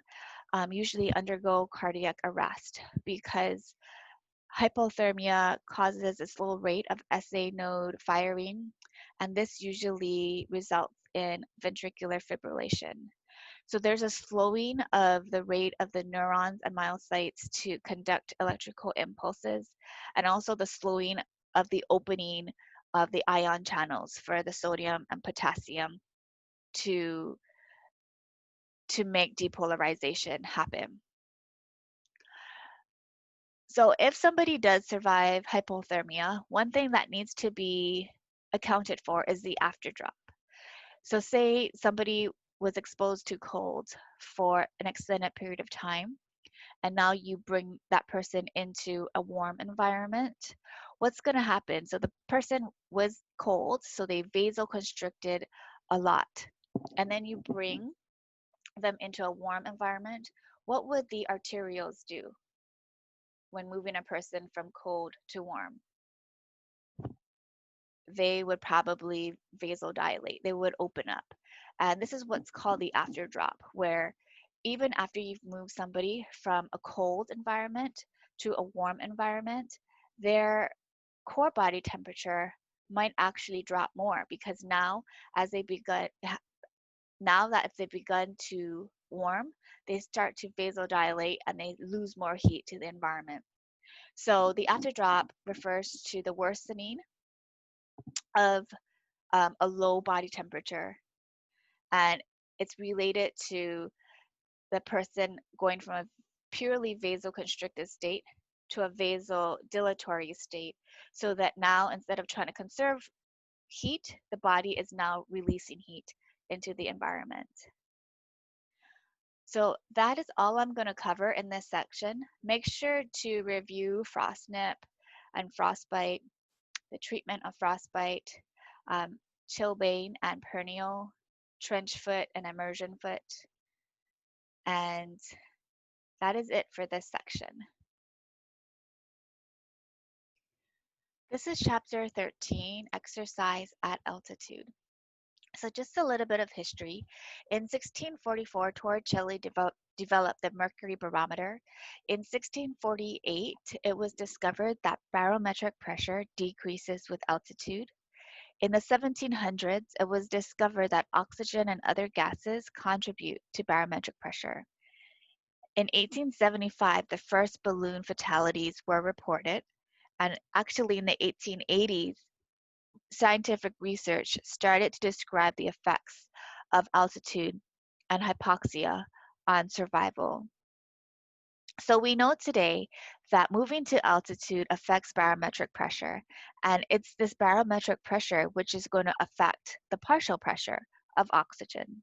usually undergo cardiac arrest, because Hypothermia causes a slow rate of SA node firing, and this usually results in ventricular fibrillation. So there's a slowing of the rate of the neurons and myocytes to conduct electrical impulses, and also the slowing of the opening of the ion channels for the sodium and potassium to make depolarization happen. So if somebody does survive hypothermia, one thing that needs to be accounted for is the afterdrop. So say somebody was exposed to cold for an extended period of time, and now you bring that person into a warm environment. What's going to happen? So the person was cold, so they vasoconstricted a lot. And then you bring them into a warm environment. What would the arterioles do when moving a person from cold to warm? They would probably vasodilate. They would open up. And this is what's called the afterdrop, where even after you've moved somebody from a cold environment to a warm environment, their core body temperature might actually drop more, because now as they begun now that if they've begun to warm, they start to vasodilate and they lose more heat to the environment. So the afterdrop refers to the worsening of a low body temperature, and it's related to the person going from a purely vasoconstricted state to a vasodilatory state, so that now instead of trying to conserve heat, the body is now releasing heat into the environment. So that is all I'm going to cover in this section. Make sure to review frostnip and frostbite, the treatment of frostbite, chilblain and perennial, trench foot and immersion foot. And that is it for this section. This is chapter 13, exercise at altitude. So just a little bit of history. In 1644, Torricelli developed the mercury barometer. In 1648, it was discovered that barometric pressure decreases with altitude. In the 1700s, it was discovered that oxygen and other gases contribute to barometric pressure. In 1875, the first balloon fatalities were reported, and actually in the 1880s, scientific research started to describe the effects of altitude and hypoxia on survival. So we know today that moving to altitude affects barometric pressure, and it's this barometric pressure which is going to affect the partial pressure of oxygen.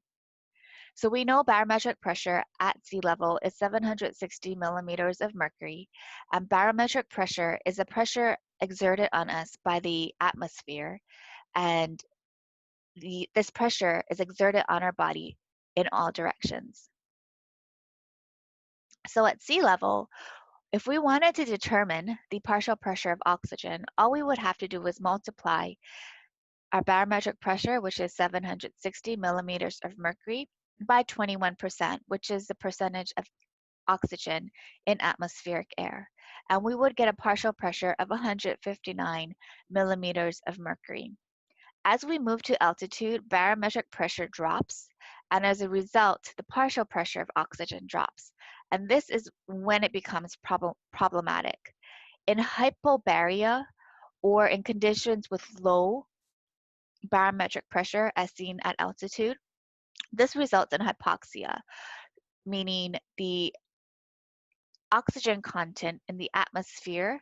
So we know barometric pressure at sea level is 760 millimeters of mercury, and barometric pressure is a pressure exerted on us by the atmosphere, and this pressure is exerted on our body in all directions. So at sea level, if we wanted to determine the partial pressure of oxygen, all we would have to do was multiply our barometric pressure, which is 760 millimeters of mercury, by 21%, which is the percentage of oxygen in atmospheric air. And we would get a partial pressure of 159 millimeters of mercury. As we move to altitude, barometric pressure drops, and as a result, the partial pressure of oxygen drops. And this is when it becomes problematic. In hypobaria, or in conditions with low barometric pressure as seen at altitude, this results in hypoxia, meaning the oxygen content in the atmosphere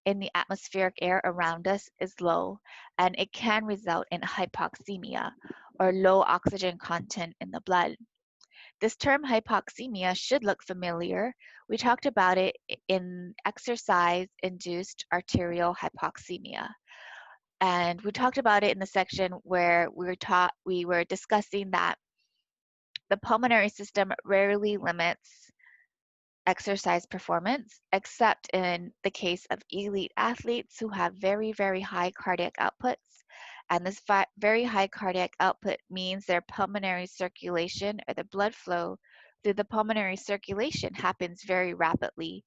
in the atmospheric air around us is low, and it can result in hypoxemia, or low oxygen content in the blood. This term hypoxemia should look familiar. We talked about it in exercise-induced arterial hypoxemia. And we talked about it in the section where we were discussing that the pulmonary system rarely limits exercise performance, except in the case of elite athletes who have very, very high cardiac outputs. And this very high cardiac output means their pulmonary circulation, or the blood flow through the pulmonary circulation, happens very rapidly.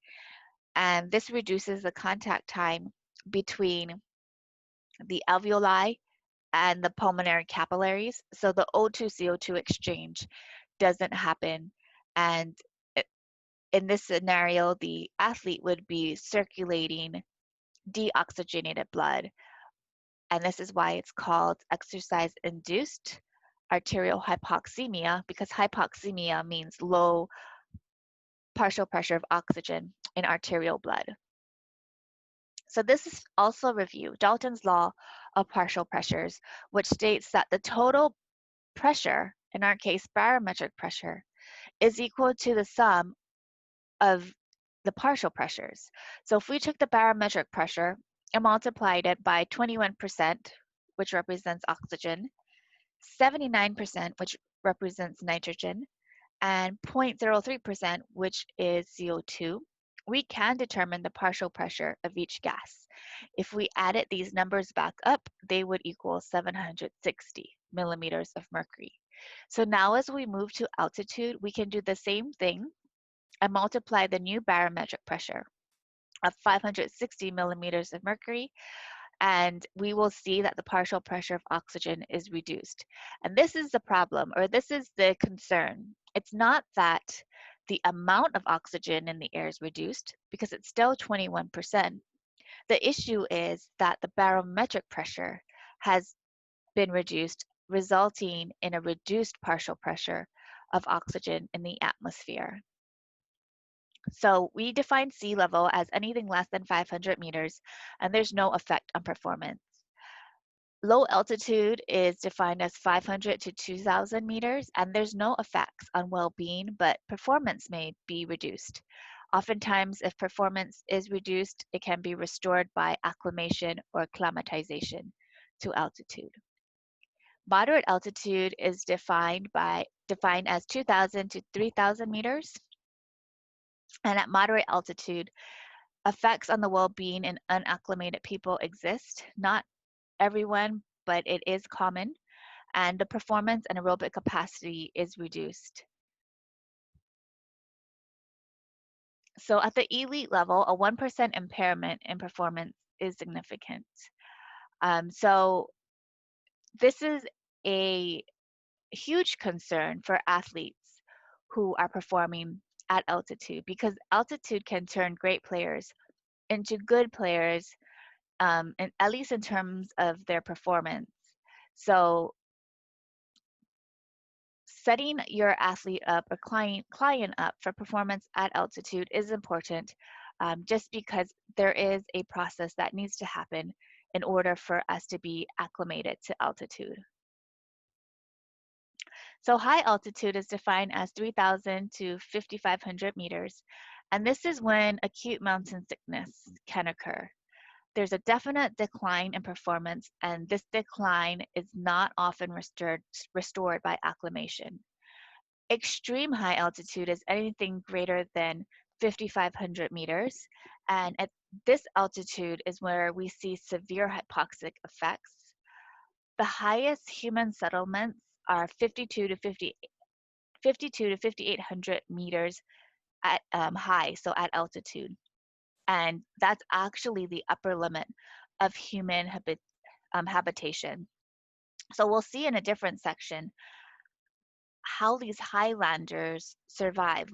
and this reduces the contact time between the alveoli and the pulmonary capillaries. So the O2-CO2 exchange doesn't happen. And in this scenario, the athlete would be circulating deoxygenated blood. And this is why it's called exercise-induced arterial hypoxemia, because hypoxemia means low partial pressure of oxygen in arterial blood. So this is also review Dalton's law of partial pressures, which states that the total pressure, in our case barometric pressure, is equal to the sum of the partial pressures. So if we took the barometric pressure and multiplied it by 21%, which represents oxygen, 79%, which represents nitrogen, and 0.03%, which is CO2, we can determine the partial pressure of each gas. If we added these numbers back up, they would equal 760 millimeters of mercury. So now as we move to altitude, we can do the same thing and multiply the new barometric pressure of 560 millimeters of mercury, and we will see that the partial pressure of oxygen is reduced. And this is the problem, or this is the concern. It's not that the amount of oxygen in the air is reduced, because it's still 21%. The issue is that the barometric pressure has been reduced, resulting in a reduced partial pressure of oxygen in the atmosphere. So we define sea level as anything less than 500 meters, and there's no effect on performance. Low altitude is defined as 500 to 2,000 meters, and there's no effects on well-being, but performance may be reduced. Oftentimes, if performance is reduced, it can be restored by acclimation or acclimatization to altitude. Moderate altitude is defined as 2,000 to 3,000 meters. And at moderate altitude, effects on the well-being in unacclimated people exist. Not everyone, but it is common. And the performance and aerobic capacity is reduced. So at the elite level, a 1% impairment in performance is significant. So this is a huge concern for athletes who are performing at altitude, because altitude can turn great players into good players, and at least in terms of their performance. So setting your athlete up or client up for performance at altitude is important, just because there is a process that needs to happen in order for us to be acclimated to altitude. So high altitude is defined as 3,000 to 5,500 meters, and this is when acute mountain sickness can occur. There's a definite decline in performance, and this decline is not often restored by acclimation. Extreme high altitude is anything greater than 5,500 meters, and at this altitude is where we see severe hypoxic effects. The highest human settlements are 52 to 5,800 meters at high, so at altitude. And that's actually the upper limit of human habitation. So we'll see in a different section how these highlanders survive.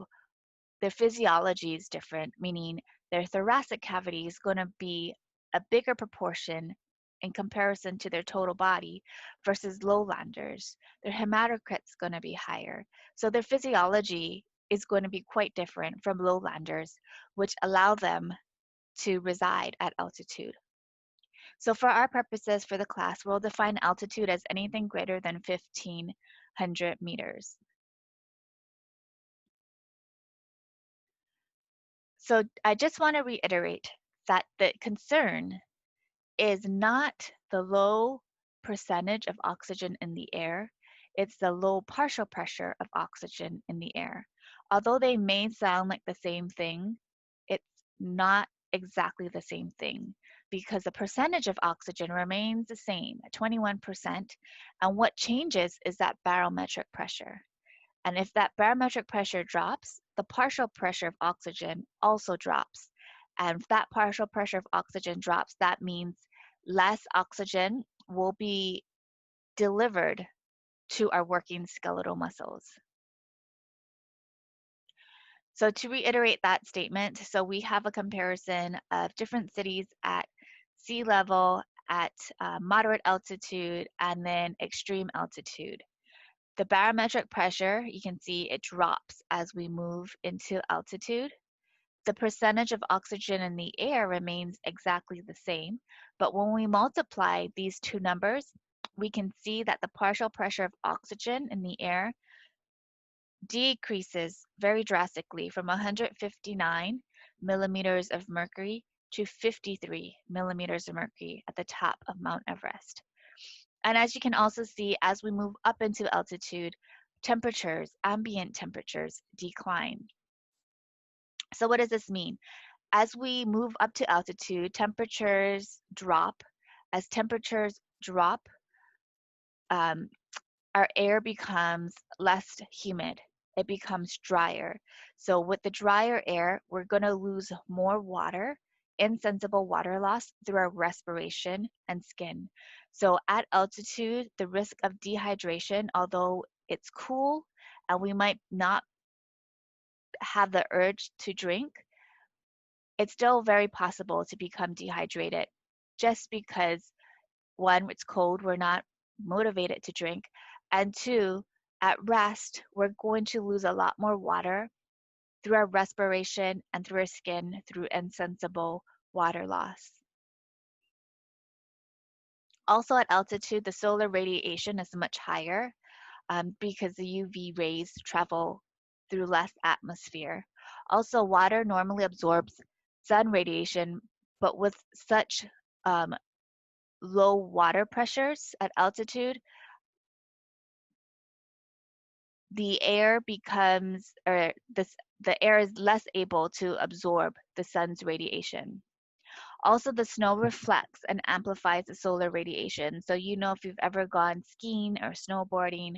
Their physiology is different, meaning their thoracic cavity is going to be a bigger proportion in comparison to their total body versus lowlanders. Their hematocrit's going to be higher. So their physiology is going to be quite different from lowlanders, which allow them to reside at altitude. So for our purposes for the class, we'll define altitude as anything greater than 1,500 meters. So I just want to reiterate that the concern is not the low percentage of oxygen in the air, it's the low partial pressure of oxygen in the air. Although they may sound like the same thing, it's not exactly the same thing, because the percentage of oxygen remains the same at 21%, and what changes is that barometric pressure. And if that barometric pressure drops, the partial pressure of oxygen also drops. and if that partial pressure of oxygen drops, that means less oxygen will be delivered to our working skeletal muscles. So to reiterate that statement, so we have a comparison of different cities at sea level, at moderate altitude, and then extreme altitude. The barometric pressure, you can see it drops as we move into altitude. The percentage of oxygen in the air remains exactly the same, but when we multiply these two numbers, we can see that the partial pressure of oxygen in the air decreases very drastically from 159 millimeters of mercury to 53 millimeters of mercury at the top of Mount Everest. And as you can also see, as we move up into altitude, temperatures, ambient temperatures decline. So what does this mean? As we move up to altitude, temperatures drop. As temperatures drop, our air becomes less humid. It becomes drier. So with the drier air, we're going to lose more water, insensible water loss through our respiration and skin. So at altitude, the risk of dehydration, although it's cool and we might not have the urge to drink, it's still very possible to become dehydrated just because, one, it's cold, we're not motivated to drink, and two, at rest, we're going to lose a lot more water through our respiration and through our skin through insensible water loss. Also at altitude, the solar radiation is much higher because the UV rays travel through less atmosphere. Also, water normally absorbs sun radiation, but with such low water pressures at altitude, the air becomes, or the air is less able to absorb the sun's radiation. Also, the snow reflects and amplifies the solar radiation. So you know if you've ever gone skiing or snowboarding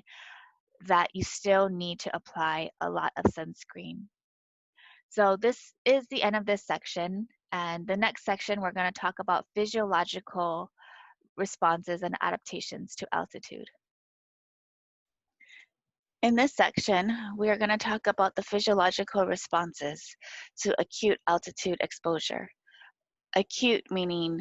that you still need to apply a lot of sunscreen. So this is the end of this section. And the next section, we're going to talk about physiological responses and adaptations to altitude. In this section, we are going to talk about the physiological responses to acute altitude exposure. Acute meaning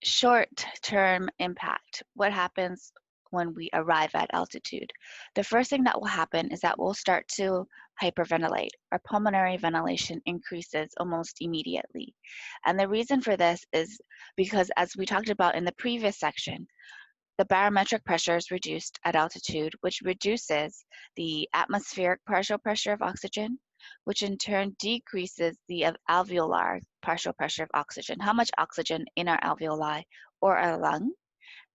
short-term impact. What happens when we arrive at altitude? The first thing that will happen is that we'll start to hyperventilate. Our pulmonary ventilation increases almost immediately. And the reason for this is because, as we talked about in the previous section, the barometric pressure is reduced at altitude, which reduces the atmospheric partial pressure of oxygen, which in turn decreases the alveolar partial pressure of oxygen, how much oxygen in our alveoli or our lung.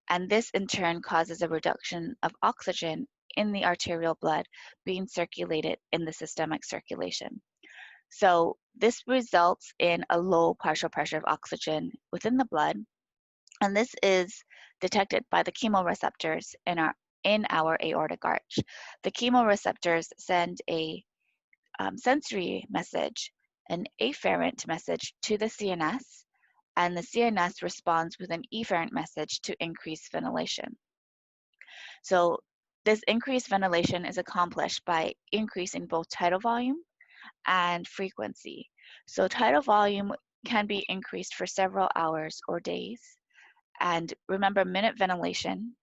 And this in turn causes a reduction of oxygen in the arterial blood being circulated in the systemic circulation. So this results in a low partial pressure of oxygen within the blood. And this is detected by the chemoreceptors in our aortic arch. The chemoreceptors send a sensory message, an afferent message to the CNS, and the CNS responds with an efferent message to increase ventilation. So this increased ventilation is accomplished by increasing both tidal volume and frequency. So tidal volume can be increased for several hours or days. And remember, minute ventilation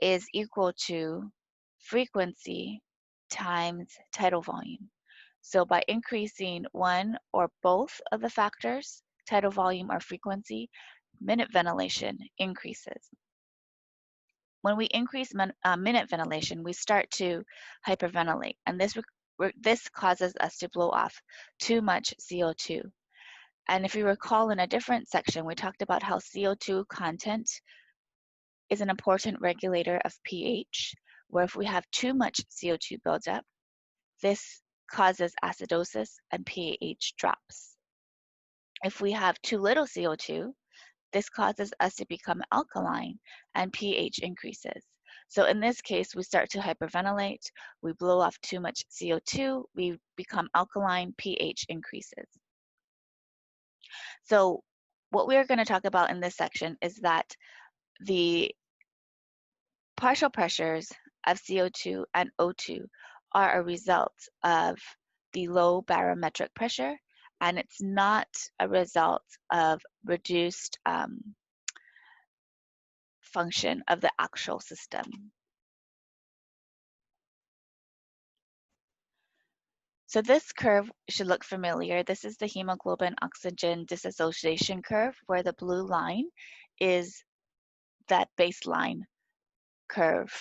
is equal to frequency times tidal volume. So by increasing one or both of the factors, tidal volume or frequency, minute ventilation increases. When we increase minute ventilation, we start to hyperventilate, and this causes us to blow off too much CO2. And if you recall in a different section, we talked about how CO2 content is an important regulator of pH, where if we have too much CO2 buildup, this causes acidosis and pH drops. If we have too little CO2, this causes us to become alkaline and pH increases. So in this case, we start to hyperventilate, we blow off too much CO2, we become alkaline, pH increases. So what we're going to talk about in this section is that the partial pressures of CO2 and O2 are a result of the low barometric pressure, and it's not a result of reduced function of the actual system. So this curve should look familiar. This is the hemoglobin oxygen dissociation curve, where the blue line is that baseline curve.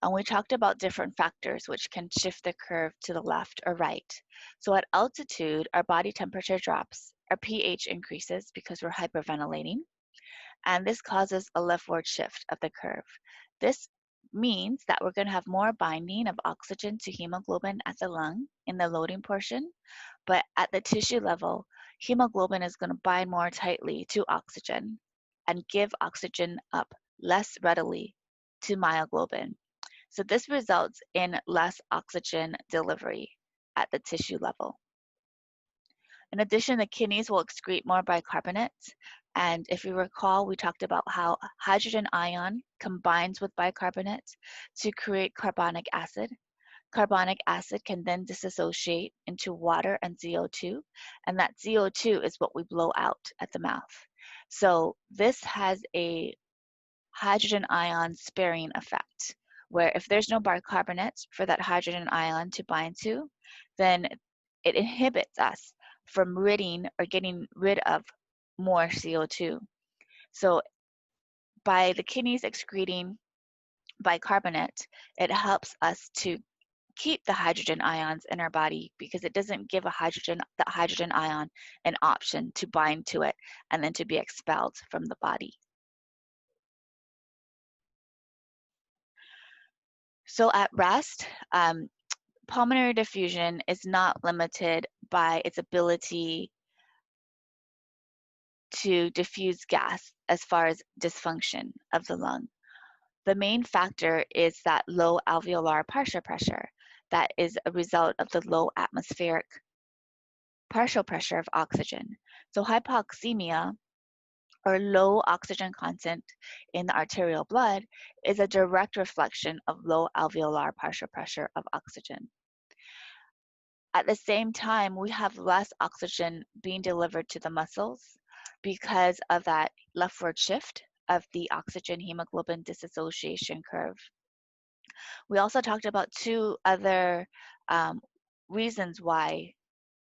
And we talked about different factors which can shift the curve to the left or right. So at altitude, our body temperature drops, our pH increases because we're hyperventilating, and this causes a leftward shift of the curve. This means that we're going to have more binding of oxygen to hemoglobin at the lung in the loading portion, but at the tissue level, hemoglobin is going to bind more tightly to oxygen and give oxygen up less readily to myoglobin. So this results in less oxygen delivery at the tissue level. In addition, the kidneys will excrete more bicarbonate. And if you recall, we talked about how hydrogen ion combines with bicarbonate to create carbonic acid. Carbonic acid can then dissociate into water and CO2, and that CO2 is what we blow out at the mouth. So this has a hydrogen ion sparing effect, where if there's no bicarbonate for that hydrogen ion to bind to, then it inhibits us from getting rid of more CO2. So by the kidneys excreting bicarbonate, it helps us to keep the hydrogen ions in our body because it doesn't give the hydrogen ion an option to bind to it and then to be expelled from the body. So at rest, pulmonary diffusion is not limited by its ability to diffuse gas as far as dysfunction of the lung. The main factor is that low alveolar partial pressure that is a result of the low atmospheric partial pressure of oxygen. So hypoxemia, or low oxygen content in the arterial blood, is a direct reflection of low alveolar partial pressure of oxygen. At the same time, we have less oxygen being delivered to the muscles because of that leftward shift of the oxygen hemoglobin dissociation curve. We also talked about two other reasons why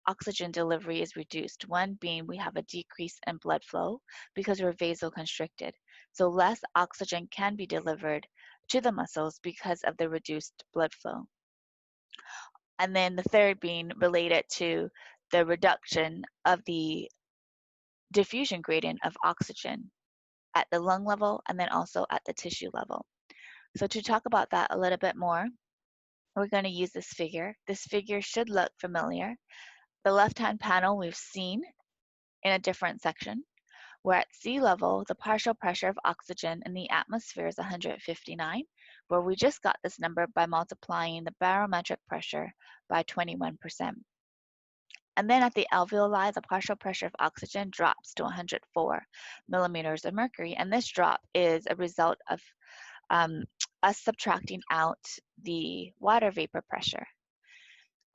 oxygen delivery is reduced. One being we have a decrease in blood flow because we're vasoconstricted. So less oxygen can be delivered to the muscles because of the reduced blood flow. And then the third being related to the reduction of the diffusion gradient of oxygen at the lung level and then also at the tissue level. So to talk about that a little bit more, we're going to use this figure. This figure should look familiar. The left-hand panel we've seen in a different section, where at sea level, the partial pressure of oxygen in the atmosphere is 159, where we just got this number by multiplying the barometric pressure by 21%. And then at the alveoli, the partial pressure of oxygen drops to 104 millimeters of mercury. And this drop is a result of us subtracting out the water vapor pressure.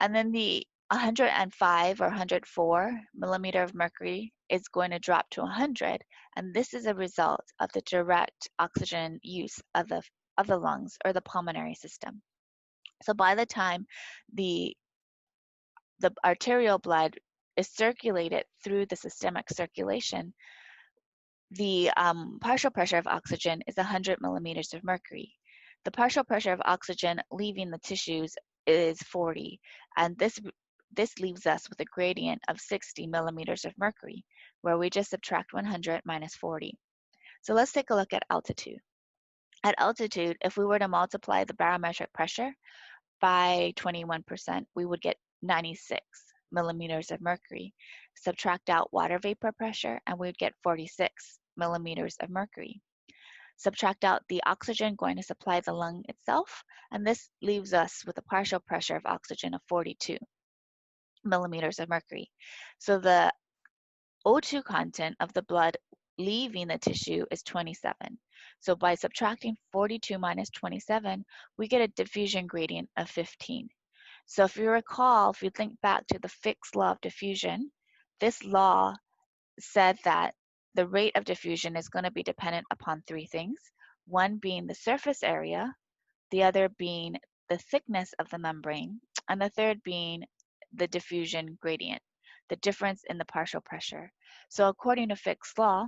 And then the 105 or 104 millimeter of mercury is going to drop to 100. And this is a result of the direct oxygen use of the lungs or the pulmonary system. So by the time the arterial blood is circulated through the systemic circulation, the partial pressure of oxygen is 100 millimeters of mercury. The partial pressure of oxygen leaving the tissues is 40, and this leaves us with a gradient of 60 millimeters of mercury, where we just subtract 100 minus 40. So let's take a look at altitude. At altitude, if we were to multiply the barometric pressure by 21%, we would get 96 millimeters of mercury. Subtract out water vapor pressure, and we would get 46 millimeters of mercury. Subtract out the oxygen going to supply the lung itself, and this leaves us with a partial pressure of oxygen of 42 millimeters of mercury. So the O2 content of the blood leaving the tissue is 27. So by subtracting 42 minus 27, we get a diffusion gradient of 15. So if you recall, if you think back to the Fick's law of diffusion, this law said that the rate of diffusion is going to be dependent upon three things, one being the surface area, the other being the thickness of the membrane, and the third being the diffusion gradient, the difference in the partial pressure. So according to Fick's law,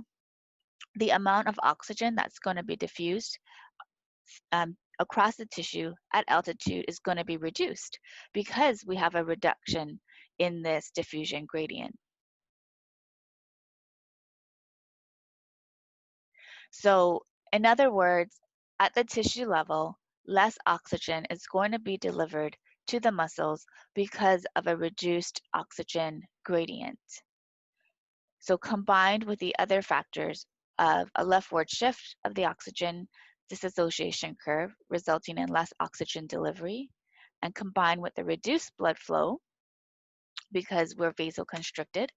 the amount of oxygen that's going to be diffused across the tissue at altitude is going to be reduced because we have a reduction in this diffusion gradient. So in other words, at the tissue level, less oxygen is going to be delivered to the muscles because of a reduced oxygen gradient. So combined with the other factors of a leftward shift of the oxygen dissociation curve, resulting in less oxygen delivery, and combined with the reduced blood flow because we're vasoconstricted,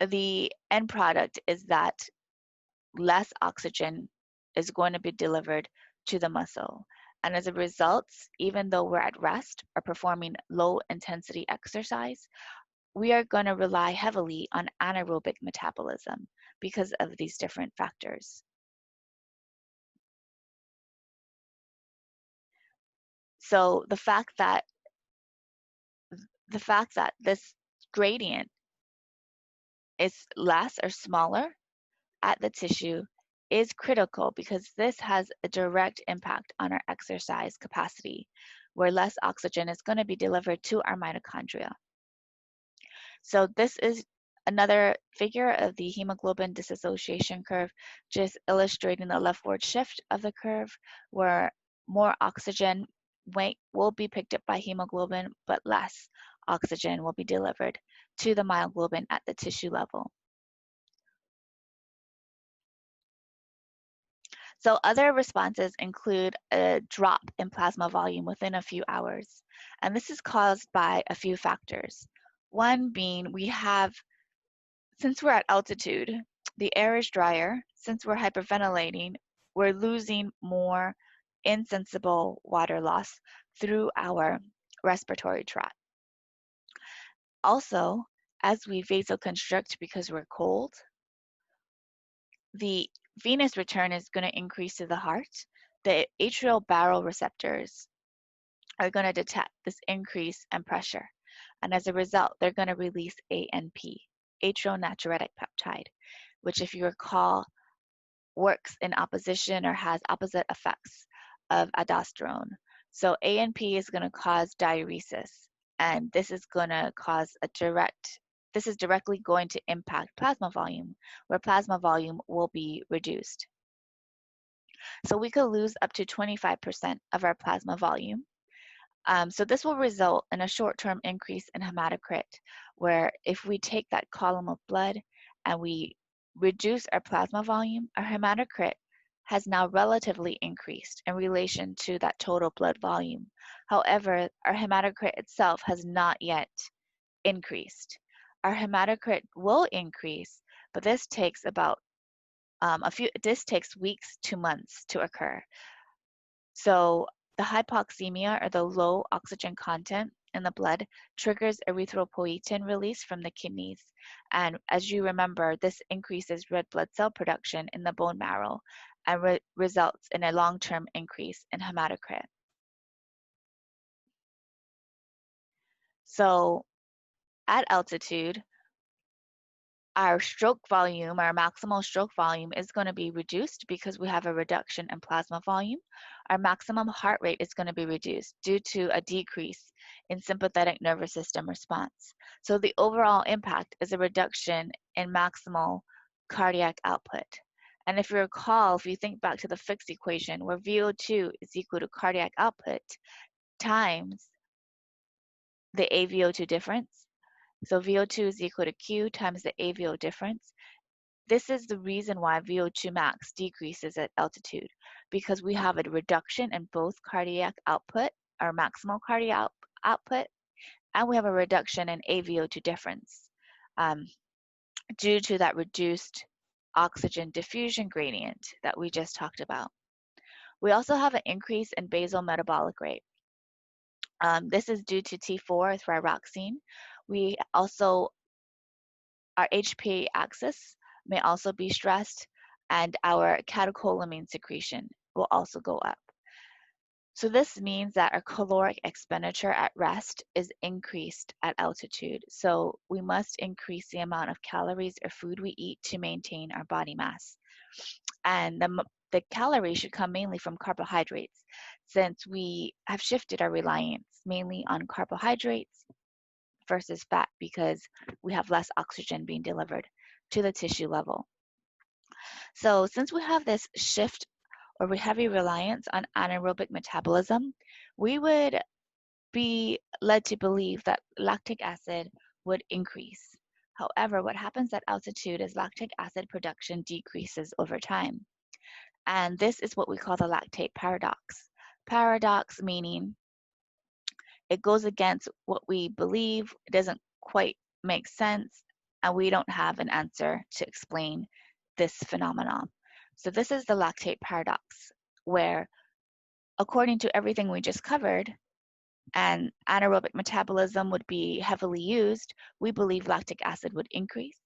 the end product is that less oxygen is going to be delivered to the muscle. And as a result, even though we're at rest or performing low intensity exercise, we are going to rely heavily on anaerobic metabolism because of these different factors. So the fact that this gradient is less or smaller at the tissue is critical because this has a direct impact on our exercise capacity, where less oxygen is going to be delivered to our mitochondria. So this is another figure of the hemoglobin dissociation curve, just illustrating the leftward shift of the curve, where more oxygen will be picked up by hemoglobin, but less oxygen will be delivered to the myoglobin at the tissue level. So other responses include a drop in plasma volume within a few hours. And this is caused by a few factors. One being since we're at altitude, the air is drier. Since we're hyperventilating, we're losing more insensible water loss through our respiratory tract. Also, as we vasoconstrict because we're cold, the venous return is going to increase to the heart. The atrial baroreceptors are going to detect this increase in pressure. And as a result, they're going to release ANP, atrial natriuretic peptide, which, if you recall, works in opposition or has opposite effects of aldosterone. So ANP is going to cause diuresis, and this is going to cause this is directly going to impact plasma volume, where plasma volume will be reduced. So we could lose up to 25% of our plasma volume. So this will result in a short-term increase in hematocrit, where if we take that column of blood and we reduce our plasma volume, our hematocrit has now relatively increased in relation to that total blood volume. However, our hematocrit itself has not yet increased. Our hematocrit will increase, but this takes about this takes weeks to months to occur. So the hypoxemia, or the low oxygen content in the blood, triggers erythropoietin release from the kidneys. And as you remember, this increases red blood cell production in the bone marrow and results in a long-term increase in hematocrit. So at altitude, our stroke volume, our maximal stroke volume, is going to be reduced because we have a reduction in plasma volume. Our maximum heart rate is going to be reduced due to a decrease in sympathetic nervous system response. So the overall impact is a reduction in maximal cardiac output. And if you recall, if you think back to the Fick's equation, where VO2 is equal to cardiac output times the AVO2 difference, so VO2 is equal to Q times the AVO difference. This is the reason why VO2 max decreases at altitude, because we have a reduction in both cardiac output, our maximal cardiac output, and we have a reduction in AVO2 difference. due to that reduced oxygen diffusion gradient that we just talked about. We also have an increase in basal metabolic rate. This is due to T4 thyroxine. We also, our HPA axis may also be stressed, and our catecholamine secretion will also go up. So this means that our caloric expenditure at rest is increased at altitude. So we must increase the amount of calories or food we eat to maintain our body mass. And the calories should come mainly from carbohydrates, since we have shifted our reliance mainly on carbohydrates versus fat because we have less oxygen being delivered to the tissue level. So since we have this shift or heavy reliance on anaerobic metabolism, we would be led to believe that lactic acid would increase. However, what happens at altitude is lactic acid production decreases over time. And this is what we call the lactate paradox. Paradox meaning it goes against what we believe, it doesn't quite make sense, and we don't have an answer to explain this phenomenon. So this is the lactate paradox, where according to everything we just covered, and anaerobic metabolism would be heavily used, we believe lactic acid would increase.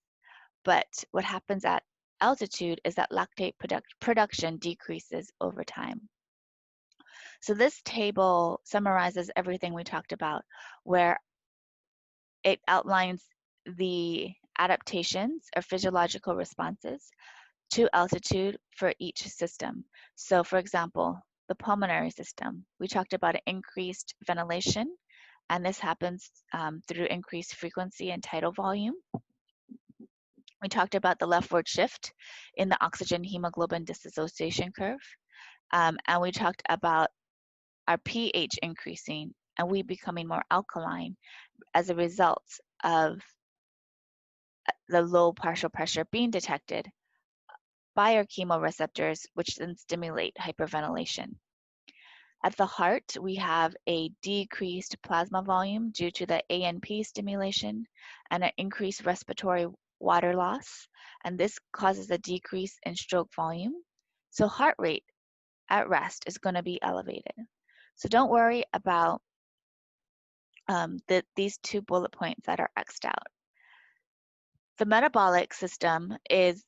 But what happens at altitude is that lactate production decreases over time. So this table summarizes everything we talked about, where it outlines the adaptations or physiological responses to altitude for each system. So for example, the pulmonary system, we talked about an increased ventilation, and this happens through increased frequency and tidal volume. We talked about the leftward shift in the oxygen hemoglobin dissociation curve, and we talked about our pH increasing and we becoming more alkaline as a result of the low partial pressure being detected by our chemoreceptors, which then stimulate hyperventilation. At the heart, we have a decreased plasma volume due to the ANP stimulation and an increased respiratory water loss, and this causes a decrease in stroke volume. So heart rate at rest is going to be elevated. So don't worry about these 2 bullet points that are X'd out. The metabolic system is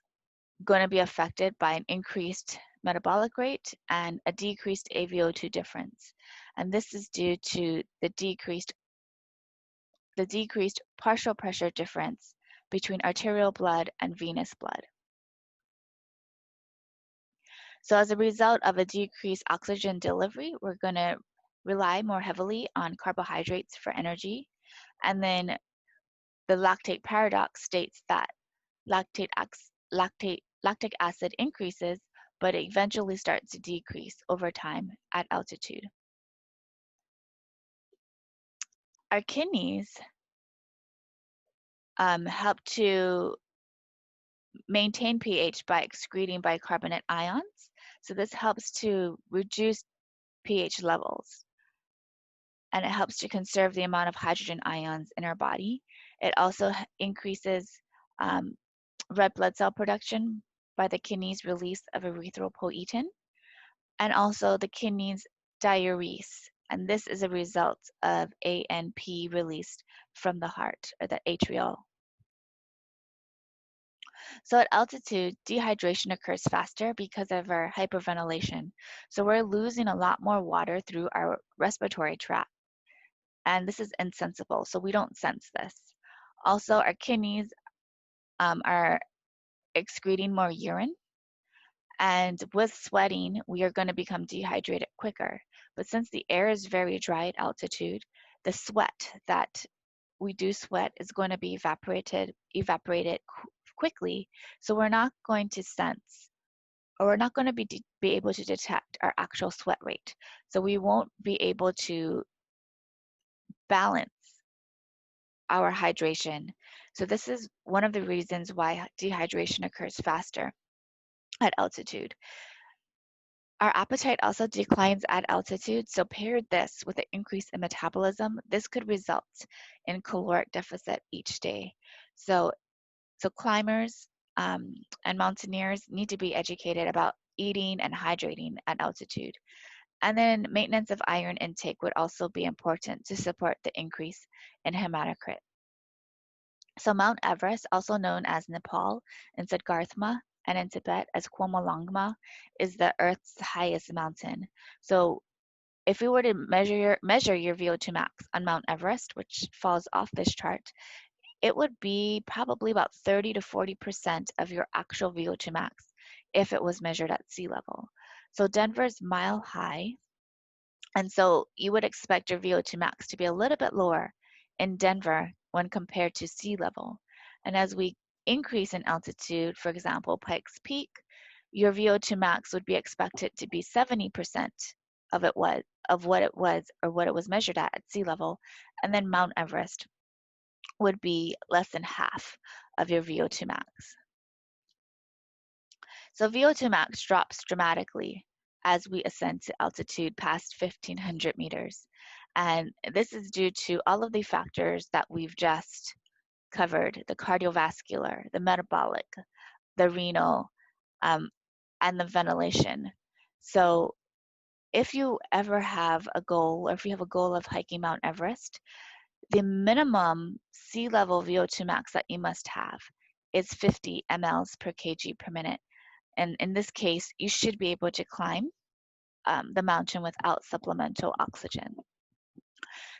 going to be affected by an increased metabolic rate and a decreased AVO2 difference. And this is due to the decreased partial pressure difference between arterial blood and venous blood. So as a result of a decreased oxygen delivery, we're going to rely more heavily on carbohydrates for energy. And then the lactate paradox states that lactic acid increases, but it eventually starts to decrease over time at altitude. Our kidneys help to maintain pH by excreting bicarbonate ions. So this helps to reduce pH levels, and it helps to conserve the amount of hydrogen ions in our body. It also increases red blood cell production by the kidneys' release of erythropoietin, and also the kidneys' diurese. And this is a result of ANP released from the heart, or the atrial. So at altitude, dehydration occurs faster because of our hyperventilation. So we're losing a lot more water through our respiratory tract. And this is insensible, so we don't sense this. Also, our kidneys are excreting more urine. And with sweating, we are going to become dehydrated quicker. But since the air is very dry at altitude, the sweat that we do sweat is going to be evaporated quickly. So we're not going to sense, or we're not going to be able to detect our actual sweat rate. So we won't be able to balance our hydration. So this is one of the reasons why dehydration occurs faster at altitude. Our appetite also declines at altitude, so paired this with an increase in metabolism, this could result in caloric deficit each day. So So climbers and mountaineers need to be educated about eating and hydrating at altitude. And then maintenance of iron intake would also be important to support the increase in hematocrit. So Mount Everest, also known as Nepal in Siddharthma and in Tibet as Kwomalongma, is the Earth's highest mountain. So if we were to measure your VO2 max on Mount Everest, which falls off this chart, it would be probably about 30 to 40% of your actual VO2 max if it was measured at sea level. So Denver's mile high, and so you would expect your VO2 max to be a little bit lower in Denver when compared to sea level. And as we increase in altitude, for example, Pikes Peak, your VO2 max would be expected to be 70% of what it was or what it was measured at sea level. And then Mount Everest would be less than half of your VO2 max. So VO2 max drops dramatically as we ascend to altitude past 1,500 meters. And this is due to all of the factors that we've just covered, the cardiovascular, the metabolic, the renal, and the ventilation. So if you ever have a goal, or if you have a goal of hiking Mount Everest, the minimum sea level VO2 max that you must have is 50 mLs per kg per minute. And in this case, you should be able to climb the mountain without supplemental oxygen.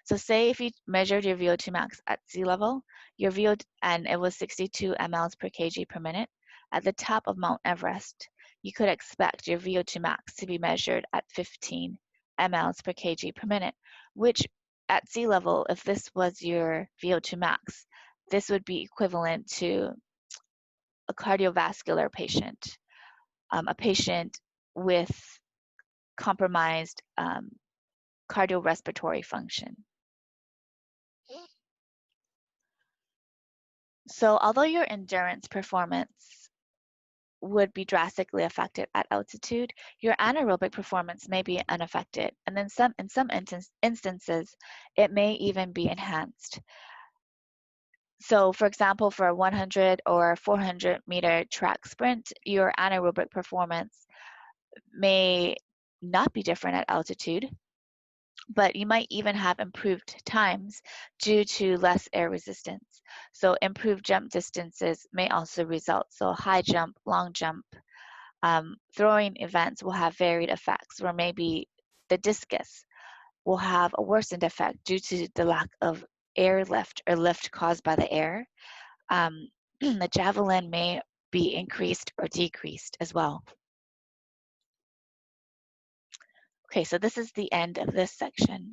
So say if you measured your VO2 max at sea level, your VO2, and it was 62 mLs per kg per minute, at the top of Mount Everest, you could expect your VO2 max to be measured at 15 mLs per kg per minute, which at sea level, if this was your VO2 max, this would be equivalent to a cardiovascular patient, a patient with compromised cardiorespiratory function. So although your endurance performance would be drastically affected at altitude, your anaerobic performance may be unaffected, and then in some instances, it may even be enhanced. So for example, for a 100 or 400 meter track sprint, your anaerobic performance may not be different at altitude, but you might even have improved times due to less air resistance. So improved jump distances may also result. So high jump, long jump, throwing events will have varied effects, where maybe the discus will have a worsened effect due to the lack of air lift or lift caused by the air. The javelin may be increased or decreased as well. Okay, so this is the end of this section.